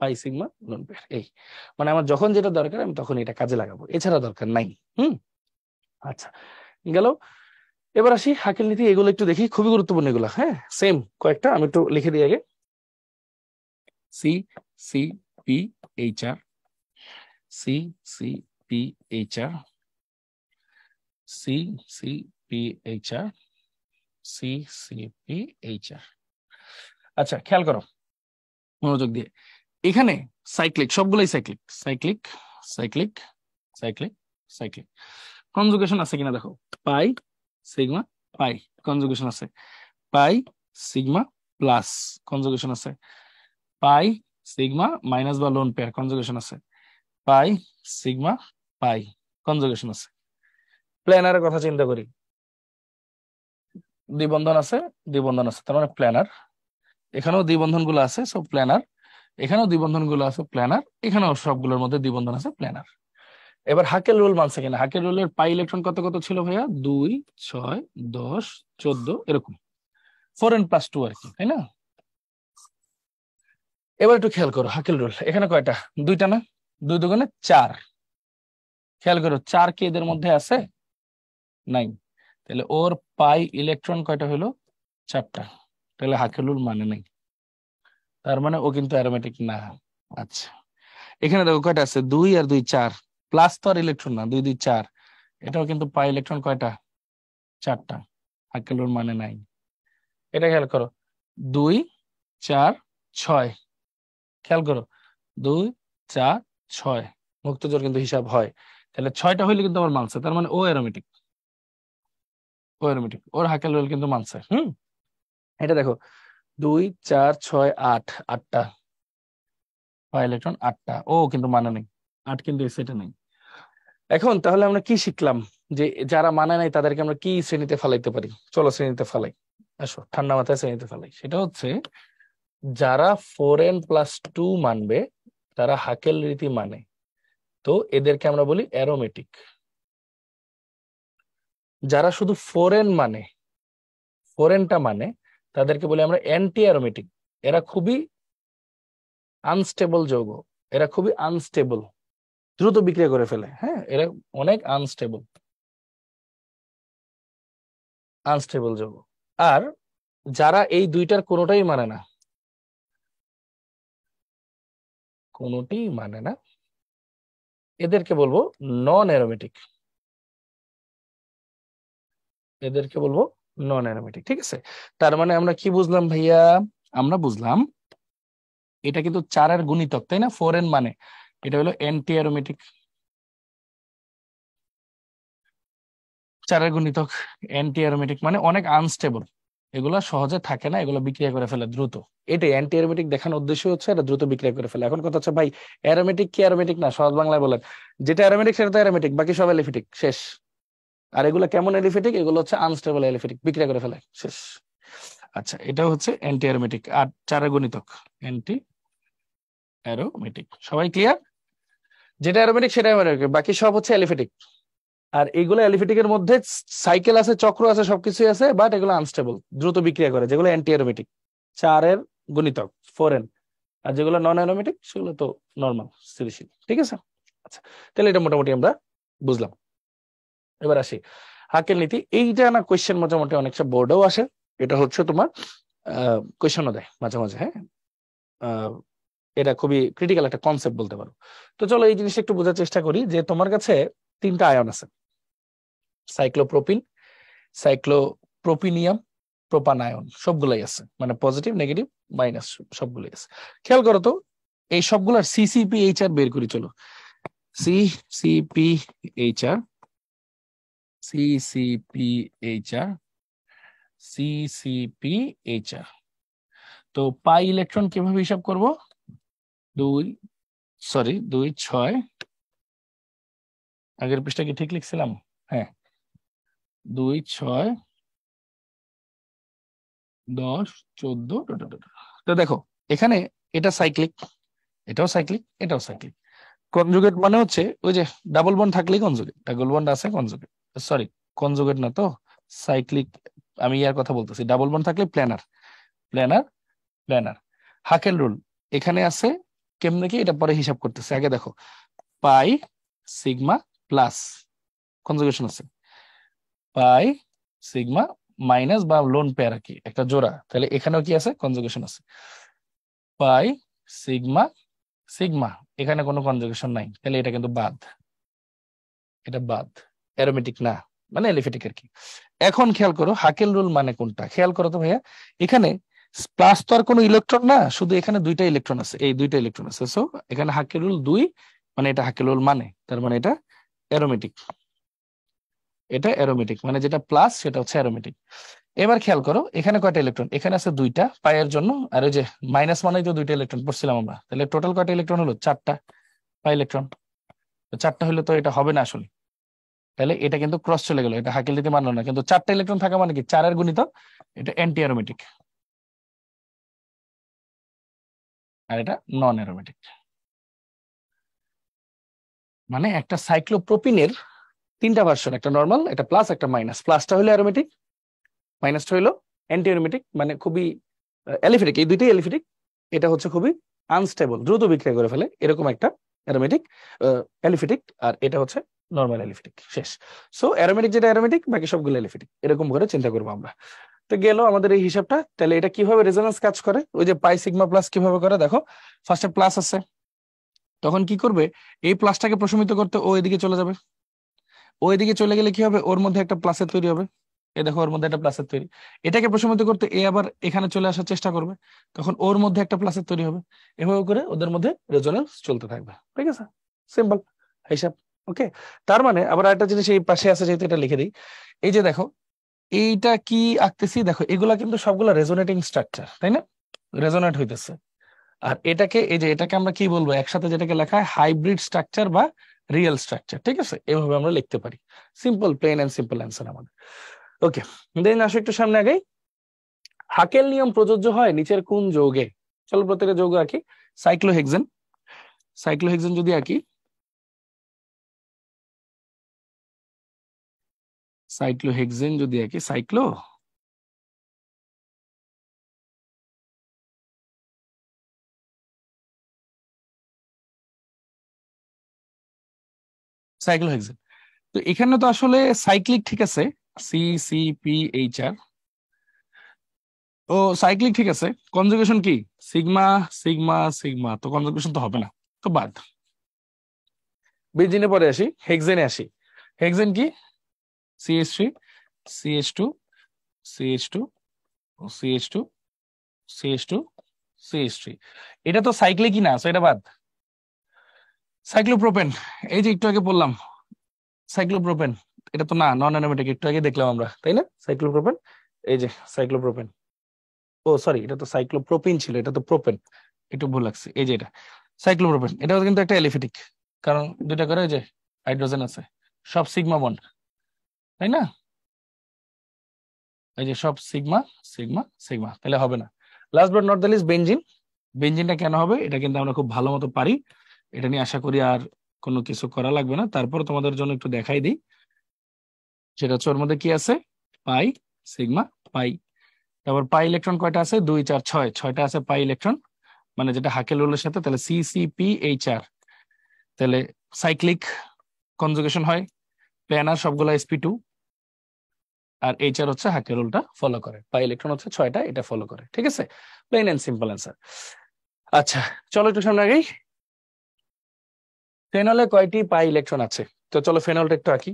Speaker 1: পাই সিগমা লোন পেয়ার। এই মানে আমার যখন যেটা দরকার আমি তখন এটা কাজে লাগাবো, এছাড়া দরকার নাই। হুম, আচ্ছা, গেল। এবার আসি হাকেল নীতি, এগুলো একটু দেখি, খুবই গুরুত্বপূর্ণ এগুলো। হ্যাঁ, সেম কয়েকটা আমি একটু লিখে দিই আগে। C C P H R, C C P H R, C C P H R, C C P H R. আচ্ছা, খেয়াল করো মনোযোগ দিয়ে, এখানে সাইক্লিক, সবগুলোই cyclic, cyclic cyclic cyclic cyclic. Conjugation আছে কিনা দেখো, পাই সিগমা পাই, কনজুগেশন আছে, পাই সিগমা প্লাস, কনজুগেশন আছে, পাই সিগমা মাইনাস বা লোন পেয়ার, কনজুগেশন আছে, পাই সিগমা পাই, কনজুগেশন আছে। প্ল্যানারের কথা চিন্তা করি, দ্বিবন্ধন আছে, দ্বিবন্ধন আছে, তার মানে প্ল্যানার, এখানেও দ্বিবন্ধন গুলো আছে, সব প্ল্যানার, এখানেও দ্বিবন্ধন গুলো আছে প্ল্যানার, এখানেও সবগুলোর মধ্যে দ্বিবন্ধন আছে প্ল্যানার। এবার হাকেল রুল মানছে কিনা, হাকেল রুলের পাই ইলেকট্রন কত কত ছিল ভাইয়া, 2 6 10 14 এরকম, 4n+2 আর কি, তাই না? এবার একটু খেয়াল করো হাকেল রুল, এখানে কয়টা, দুইটা না, 2 2 4, খেয়াল করো 4 কি এদের মধ্যে আছে, নাই, তাহলে ওর পাই ইলেকট্রন কয়টা হলো, 4টা, তাহলে হাকেল রুল মানে নাই, তার মানে ও কিন্তু অ্যারোমেটিক না। আচ্ছা, এখানে দেখো কয়টা আছে, 2 আর 2 4, প্লাস তো আর ইলেকট্রন না, 2 2 4, এটাও কিন্তু পাই ইলেকট্রন কয়টা, 4টা, হাকেল রুল মানে নাই। এটা খেয়াল করো, 2 4 6, খেয়াল করো 2 4 6, মুক্তজোর কিন্তু হিসাব হয়, তাহলে 6টা হইলে কিন্তু আমার মানছে, তার মানে ও অ্যারোমেটিক, ও অ্যারোমেটিক, ওর হাকেল রুল কিন্তু মানছে। এটা দেখো 2 4 6 8, 8টা পাই ইলেকট্রন, 8টা, ও কিন্তু মানে নেই, 8 কিন্তু এই সেটে নেই। এখন তাহলে আমরা কি শিখলাম, যে যারা মানে নাই তাদেরকে আমরা কি শ্রেণীতে ফেলাইতে পারি, চলো শ্রেণীতে ফেলাই, আসো ঠান্ডা মাথায় শ্রেণীতে ফেলাই। সেটা হচ্ছে, যারা 4n+2 মানবে তারা হাকেল রীতি মানে, তো এদেরকে আমরা বলি অ্যারোমেটিক। যারা শুধু 4n মানে, 4nটা মানে, তাদেরকে বলি আমরা অ্যান্টি অ্যারোমেটিক। এরা খুবই আনস্টেবল যৌগ, এরা খুবই আনস্টেবল, দ্রুত বিক্রিয়া করে ফেলে, হ্যাঁ, এরা অনেক আনস্টেবল, আনস্টেবল যৌগ। আর যারা এই দুইটার কোনোটাই মানে না, কোনোটি মানে না, এদেরকে বলবো নন অ্যারোমেটিক। এদেরকে বলবো নন অ্যারোমেটিক। ঠিক আছে, তার মানে আমরা কি বুঝলাম ভাইয়া? আমরা বুঝলাম এটা কিন্তু 4 এর গুণিতক, তাই না? 4n মানে এটা হলো অ্যান্টি অ্যারোমেটিক। 4 এর গুণিতক অ্যান্টি অ্যারোমেটিক মানে অনেক আনস্টেবল, এগুলো সহজে থাকে না, এগুলো বিক্রিয়া করে ফেলে দ্রুত। এটাই অ্যান্টি অ্যারোমেটিক দেখানোর উদ্দেশ্য হচ্ছে এটা দ্রুত বিক্রিয়া করে ফেলে। এখন কথা হচ্ছে ভাই অ্যারোমেটিক কি অ্যারোমেটিক না? সহজ বাংলায় বলেন, যেটা অ্যারোমেটিক সেটা তো অ্যারোমেটিক, বাকি সব অ্যালিফেটিক, শেষ। আর এগুলো কেমন অ্যালিফেটিক? এগুলো হচ্ছে আনস্টেবল অ্যালিফেটিক, বিক্রিয়া করে ফেলে, শেষ। আচ্ছা, এটা হচ্ছে অ্যান্টি অ্যারোমেটিক আর 4 এর গুণিতক অ্যান্টি অ্যারোমেটিক। সবাই ক্লিয়ার? যেটা অ্যারোমেটিক সেটা অ্যারোমেটিক, বাকি সব হচ্ছে অ্যালিফেটিক। আর এইগুলো অ্যালিফেটিকের মধ্যে সাইকেল আছে, চক্র আছে, সবকিছুই আছে, বাট এগুলো আনস্টেবল, দ্রুত বিক্রিয়া করে, যেগুলো অ্যান্টি অ্যারোমেটিক 4 এর গুণিতক 4n। আর যেগুলো নন অ্যারোমেটিক সেগুলো তো নর্মাল স্থিতিশীল। ঠিক আছে, আচ্ছা, তাহলে এটা মোটামুটি আমরা বুঝলাম। এবার আসি হাকেল নীতি। এইটা না কোয়েশ্চেন মোটামুটি অনেকটা বোর্ডেও আসে, এটা হচ্ছে তোমার কোয়েশ্চেনও দেয় মাঝে মাঝে। হ্যাঁ, এটা খুবই ক্রিটিক্যাল একটা কনসেপ্ট বলতে পারো। তো চলো এই জিনিসটা একটু বোঝার চেষ্টা করি, যে তোমার কাছে 3টা আয়ন আছে, সাইক্লোপ্রোপিন, সাইক্লোপ্রোপিনিয়াম, প্রোপানায়ন, সবগুলাই আছে, মানে পজিটিভ নেগেটিভ মাইনাস সবগুলাই আছে। খেয়াল করো তো, এই সবগুলার সিসিপিএইচআর বের করি চলো। সিসিপিএইচআর, সিসিপিএইচআর, সিসিপিএইচআর। তো পাই ইলেকট্রন কিভাবে হিসাব করব? 2 6, আগের পৃষ্ঠা কি ঠিক লিখছিলাম? হ্যাঁ, 2 6 10 14। তো দেখো এখানে এটা সাইক্লিক, এটাও সাইক্লিক, এটাও সাইক্লিক। কনজুগেট মানে হচ্ছে ওই যে ডাবল বন্ড থাকলেই কনজুগেট, ডাবল বন্ড আছে কনজুগেট, সরি কনজুগেট না তো, সাইক্লিক। আমি ইয়ার কথা বলতেছি, ডাবল বন্ড থাকলে planar, planar, planar. Huckel rule এখানে আছে, কেমনে কি এটা পরে হিসাব করতেছে। আগে দেখো পাই সিগমা প্লাস কনজুগেশন আছে, পাই সিগমা মাইনাস বা লোন পেয়ার আর কি একটা জোড়া, তাহলে এখানেও কি আছে? কনজুগেশন আছে। পাই সিগমা সিগমা, এখানে কোনো কনজুগেশন নাই, তাহলে এটা কিন্তু বাদ, এটা বাদ, অ্যারোমেটিক না, মানে এলিফেটিক আর কি। এখন খেয়াল করো হাকেল রুল মানে কোনটা, খেয়াল করো তো ভাইয়া। এখানে প্লাস তো আর কোনো ইলেকট্রন না, শুধু এখানে 2টা ইলেকট্রন আছে, এই 2টা ইলেকট্রন আছে, সো এখানে হাকেল রুল 2, মানে এটা হাকেল রুল মানে, তার মানে এটা অ্যারোমেটিক, এটা অ্যারোমেটিক, মানে যেটা প্লাস সেটা হচ্ছে অ্যারোমেটিক। এবার খেয়াল করো এখানে কয়টা ইলেকট্রন? এখানে আছে 2টা পাইয়ের জন্য, আর ওই যে মাইনাস মানেই তো 2টা ইলেকট্রন পড়ছিলাম আমরা, তাহলে টোটাল কয়টা ইলেকট্রন হলো? 4টা পাই ইলেকট্রন। 4টা হলে তো এটা হবে না আসলে, তাহলে এটা কিন্তু ক্রস চলে গেল, এটা হাকেল দিতে মানলো না, কিন্তু 4টা ইলেকট্রন থাকা মানে কি 4 এর গুণিতক, এটা অ্যান্টি অ্যারোমেটিক, আর এটা নন অ্যারোমেটিক। মানে একটা সাইক্লোপ্রোপিনের 3টা ভার্সন, একটা নর্মাল, একটা প্লাস, একটা মাইনাস। প্লাসটা হলো অ্যারোমেটিক, মাইনাসটা হলো অ্যান্টি অ্যারোমেটিক, মানে খুবই অ্যালিফেটিক, এই 2টাই অ্যালিফেটিক। এটা হচ্ছে খুবই আনস্টেবল, দ্রুত বিক্রিয়া করে ফেলে, এরকম একটা অ্যারোমেটিক অ্যালিফেটিক, আর এটা হচ্ছে নর্মাল অ্যালিফেটিক, শেষ। সো অ্যারোমেটিক যেটা অ্যারোমেটিক, বাকি সবগুলো অ্যালিফেটিক, এরকম করে চিন্তা করবো আমরা। তো গেল আমাদের এই হিসাবটা। তাহলে এটা কিভাবে রেজোন্যান্স কাজ করে, ওই যে পাই সিগমা প্লাস কিভাবে করে দেখো। ফার্স্টে প্লাস আছে, তখন কি করবে? এই প্লাসটাকে প্রশমিত করতে ও এদিকে চলে যাবে, ও এদিকে চলে গেলে কি হবে? ওর মধ্যে একটা প্লাসের তৈরি হবে, এই দেখো ওর মধ্যে একটা প্লাসের তৈরি। এটাকে প্রশমিত করতে এ আবার এখানে চলে আসার চেষ্টা করবে, তখন ওর মধ্যে একটা প্লাসের তৈরি হবে। এভাবে করে ওদের মধ্যে রেজোন্যান্স চলতে থাকবে। ঠিক আছে, সিম্পল হিসাব। ওকে, তার মানে আবার একটা জিনিস এই পাশে আছে, যেহেতু এটা লিখে দিই। এই যে দেখো এইটা কি আঁকতেছি, দেখো এগুলা কিন্তু সবগুলা রেজোনেটিং স্ট্রাকচার, তাই না? রেজোনেট হইতেছে। আর এটাকে, এই যে এটাকে আমরা কি বলবো একসাথে, যেটাকে লেখা হয় হাইব্রিড স্ট্রাকচার বা রিয়েল স্ট্রাকচার। ঠিক আছে, এভাবে আমরা লিখতে পারি। Simple, plain and simple answer আমাদের। ওকে, দেন আসো একটু সামনে আগে। হাকেল নিয়ম প্রযোজ্য হয় নিচের কোন যৌগে? চলো প্রত্যেকটা যৌগ আঁকি। সাইক্লোহেক্সেন, সাইক্লোহেক্সেন যদি আঁকি, সাইক্লোহেক্সেন যদি আঁকি, সাইক্লো সাইক্লোহেক্সেন। তো এখানে তো আসলে সাইক্লিক, ঠিক আছে, সিসিপিএইচআর, ও সাইক্লিক, ঠিক আছে। কনজুগেশন কি? সিগমা সিগমা সিগমা, তো কনজুগেশন তো হবে না। তো বাদ। বেঞ্জিনে পরে আসি, হেক্সেনে আসি। হেক্সেন কি? CH3 CH2 CH2 CH2 CH2 CH3। এটা তো সাইক্লিকই না, সো এটা বাদ। সাইক্লোপ্রোপেন, এই যে একটু আগে বললাম সাইক্লোপ্রোপেন, এটা তো না, নন অ্যারোমেটিক, একটু আগে দেখলাম আমরা, তাই না? সাইক্লোপ্রোপেন, এই যে সাইক্লোপ্রোপেন। ও সরি, এটা তো সাইক্লোপ্রোপিন ছিল, এটা তো প্রোপেন, একটু ভুল লাগছে। এই যে এটা সাইক্লোপ্রোপেন, এটাও কিন্তু একটা এলিফেটিক, কারণ দুইটা করে ওই যে হাইড্রোজেন আছে, সব সিগমা বন্ড, তাই না? এই যে সব সিগমা সিগমা সিগমা, তাহলে হবে না। Last but not the least, benzene. বেনজিনটা কেন হবে এটা কিন্তু আমরা খুব ভালো মতো পারি, এটা নিয়ে আশা করি আর কোনো কিছু করা লাগবে না। তারপর তোমাদের জন্য একটু দেখাই দিই, সেটা হচ্ছে ওর মধ্যে কি আছে, পাই সিগমা পাই। তারপর পাই ইলেকট্রন কয়টা আছে, 2 4 6, 6টা আছে পাই ইলেকট্রন, মানে যেটা হাকেল রুলের সাথে, তাহলে CCPH4, তাহলে সাইক্লিক কনজুগেশন হয়, প্ল্যানার সবগুলা sp2, আর HR হচ্ছে হাকেল রুলটা ফলো করে, পাই ইলেকট্রন হচ্ছে 6টা, এটা ফলো করে, ঠিক আছে? Plain and simple answer. আচ্ছা চলো একটু সামনে আগাই। ফেনলে কয়টি পাই ইলেকট্রন আছে? তো চলো ফেনলটা একটু আঁকি।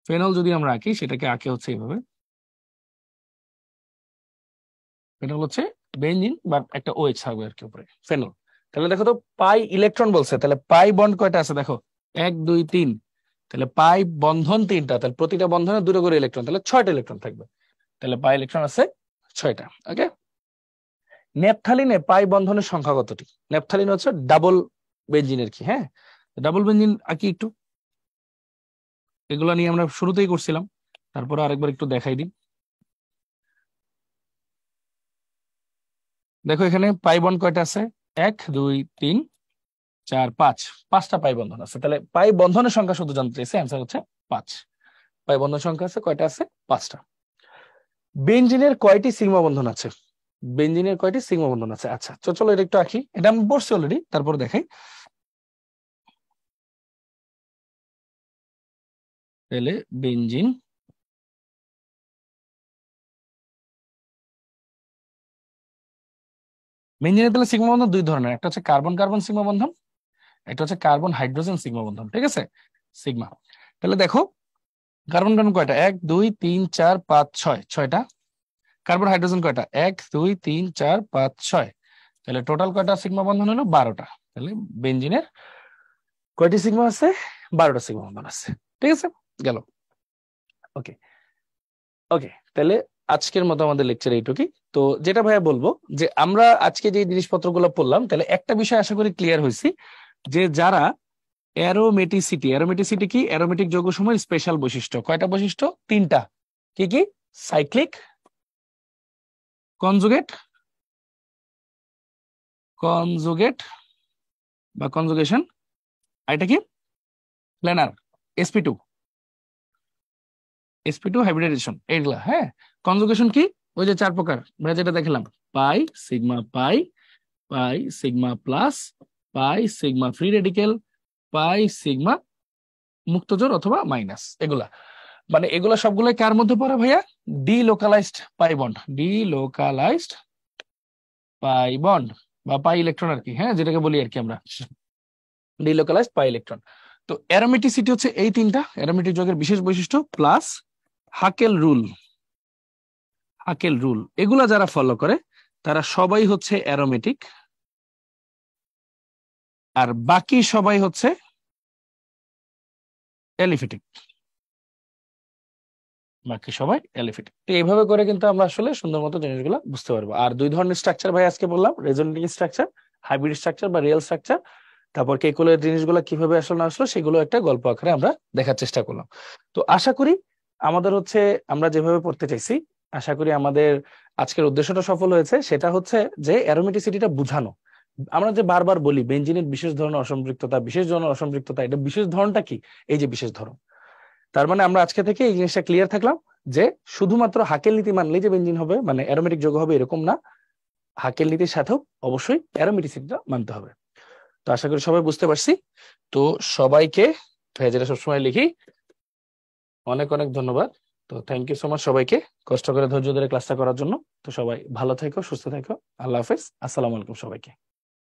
Speaker 1: ফেনল যদি আমরা আঁকি, সেটাকে আঁকে হচ্ছে এইভাবে। ফেনল হচ্ছে বেনজিন, বাট একটা OH থাকবে আর কি উপরে, ফেনল। তাহলে দেখো তো পাই ইলেকট্রন বলছে, তাহলে পাই বন্ড কয়টা আছে দেখো, 1 2 3, তাহলে পাই বন্ধন 3টা, তাহলে প্রতিটা বন্ধনে 2টো করে ইলেকট্রন, তাহলে 6টা ইলেকট্রন থাকবে, তাহলে পাই ইলেকট্রন আছে 6টা। ওকে, নেপথালিনে পাই বন্ধনের সংখ্যা কতটি? নেপথালিন হচ্ছে ডাবল বেনজিনের কি, হ্যাঁ, ডাবল বেনজিন আঁকি একটু, এগুলা নিয়ে আমরা শুরুতেই করছিলাম, তারপরে আরেকবার একটু দেখাই দিই। দেখো এখানে পাই বন্ড কয়টা আছে, 1 2 3 4 5, 5টা পাই বন্ধন আছে, তাহলে পাই বন্ধনের সংখ্যা শুধু জানতে চাইছে, অ্যান্সার হচ্ছে 5। পাই বন্ধন সংখ্যা আছে কয়টা, আছে 5টা। বেনজিনের কয়টি সিগমা বন্ধন আছে? বেনজিনের কয়টি সিগমা বন্ধন আছে? আচ্ছা তো চলো এটা একটু আঁকি, এটা আমি পড়ছি অলরেডি, তারপর দেখাই। তাহলে বেনজিন, বেনজিনের তাহলে সিগমা বন্ধন দুই ধরনের, একটা হচ্ছে কার্বন কার্বন সিগমা বন্ধন, একটা হচ্ছে কার্বন হাইড্রোজেন সিগমা বন্ধন, ঠিক আছে? সিগমা, তাহলে দেখো কার্বন কার্বন কয়টা, 1 2 3 4 5 6, 6টা। কার্বন হাইড্রোজেন কয়টা, 1 2 3 4 5 6, তাহলে টোটাল কয়টা সিগমা বন্ধন হলো, 12টা। তাহলে বেনজিনের কয়টি সিগমা আছে, 12টা সিগমা বন্ধন আছে, ঠিক আছে? গেল। ওকে ওকে, তাহলে আজকের মতো আমাদের লেকচার এইটুকুই। তো যেটা ভাইয়া বলবো, যে আমরা আজকে যে জিনিসপত্রগুলো পড়লাম, তাহলে একটা বিষয় আশা করি ক্লিয়ার হয়েছি, যে যারা অ্যারোমেটিসিটি, অ্যারোমেটিসিটি কি, অ্যারোমেটিক যৌগসমূহের স্পেশাল বৈশিষ্ট্য, কয়টা বৈশিষ্ট্য, 3টা। কি কি? সাইক্লিক, কনজুগেট, কনজুগেট বা কনজুগেশন, আর এটা কি, প্ল্যানার, sp2, sp2 হাইব্রিডাইজেশন, এইগুলা, হ্যাঁ। কনজুগেশন কি, ওই যে 4 প্রকার আমরা যেটা দেখলাম, pi sigma pi, pi sigma plus, pi sigma free radical, pi sigma মুক্তজোড় অথবা মাইনাস, এগুলা মানে এগুলা সবগুলো কার মধ্যে পড়ে ভাইয়া, delocalised pi bond, delocalised pi bond বা পাই ইলেকট্রন আর কি, হ্যাঁ, যেটাকে বলি আর কি আমরা ডিলোকালাইজড পাই ইলেকট্রন। তো অ্যারোমেটিসিটি হচ্ছে এই 3টা অ্যারোমেটিক যৌগের বিশেষ বৈশিষ্ট্য, প্লাস হাকেল রুল, হাকেল রুল, এগুলা যারা ফলো করে তারা সবাই হচ্ছে অ্যারোমেটিক, আর বাকি সবাই হচ্ছে অ্যালিফেটিক, বাকি সবাই অ্যালিফেটিক। তো এইভাবে করে কিন্তু আমরা আসলে সুন্দর মতো জিনিসগুলো বুঝতে পারবো। আর 2 ধরনের স্ট্রাকচার ভাই আজকে বললাম, রেজোনেটিং স্ট্রাকচার, হাইব্রিড স্ট্রাকচার বা রিয়েল স্ট্রাকচার। তারপর কেকুলের জিনিসগুলো কিভাবে আসলে না আসলো, সেগুলো একটা গল্প আকারে আমরা দেখার চেষ্টা করলাম। তো আশা করি আমাদের হচ্ছে, আমরা যেভাবে পড়তে চাইছি, আশা করি আমাদের আজকের উদ্দেশ্যটা সফল হয়েছে। সেটা হচ্ছে যে অ্যারোমেটিসিটিটা বুঝানো। আমরা যে বারবার বলি বেনজিনের বিশেষ ধরনের অসম্পৃক্ততা, বিশেষ ধরনের অসম্পৃক্ততা, এটা বিশেষ ধরনটা কি, এই যে বিশেষ ধরন। তার মানে আমরা আজকে থেকে এই জিনিসটা ক্লিয়ার থাকলাম, যে শুধুমাত্র হাকেল নীতি মানলেই যে বেনজিন হবে, মানে অ্যারোমেটিক যৌগ হবে, এরকম না। হাকেল নীতির সাথেও অবশ্যই অ্যারোমেটিসিটিটা মানতে হবে। তো আশা করি সবাই বুঝতে পারছি। তো সবাইকে, যেটা সবসময় লিখি, অনেক অনেক ধন্যবাদ। তো থ্যাংক ইউ সো মাচ সবাইকে কষ্ট করে ধৈর্য ধরে ক্লাসটা করার জন্য। তো সবাই ভালো থেকো, সুস্থ থেকো, আল্লাহ হাফেজ, আসসালামু আলাইকুম সবাইকে।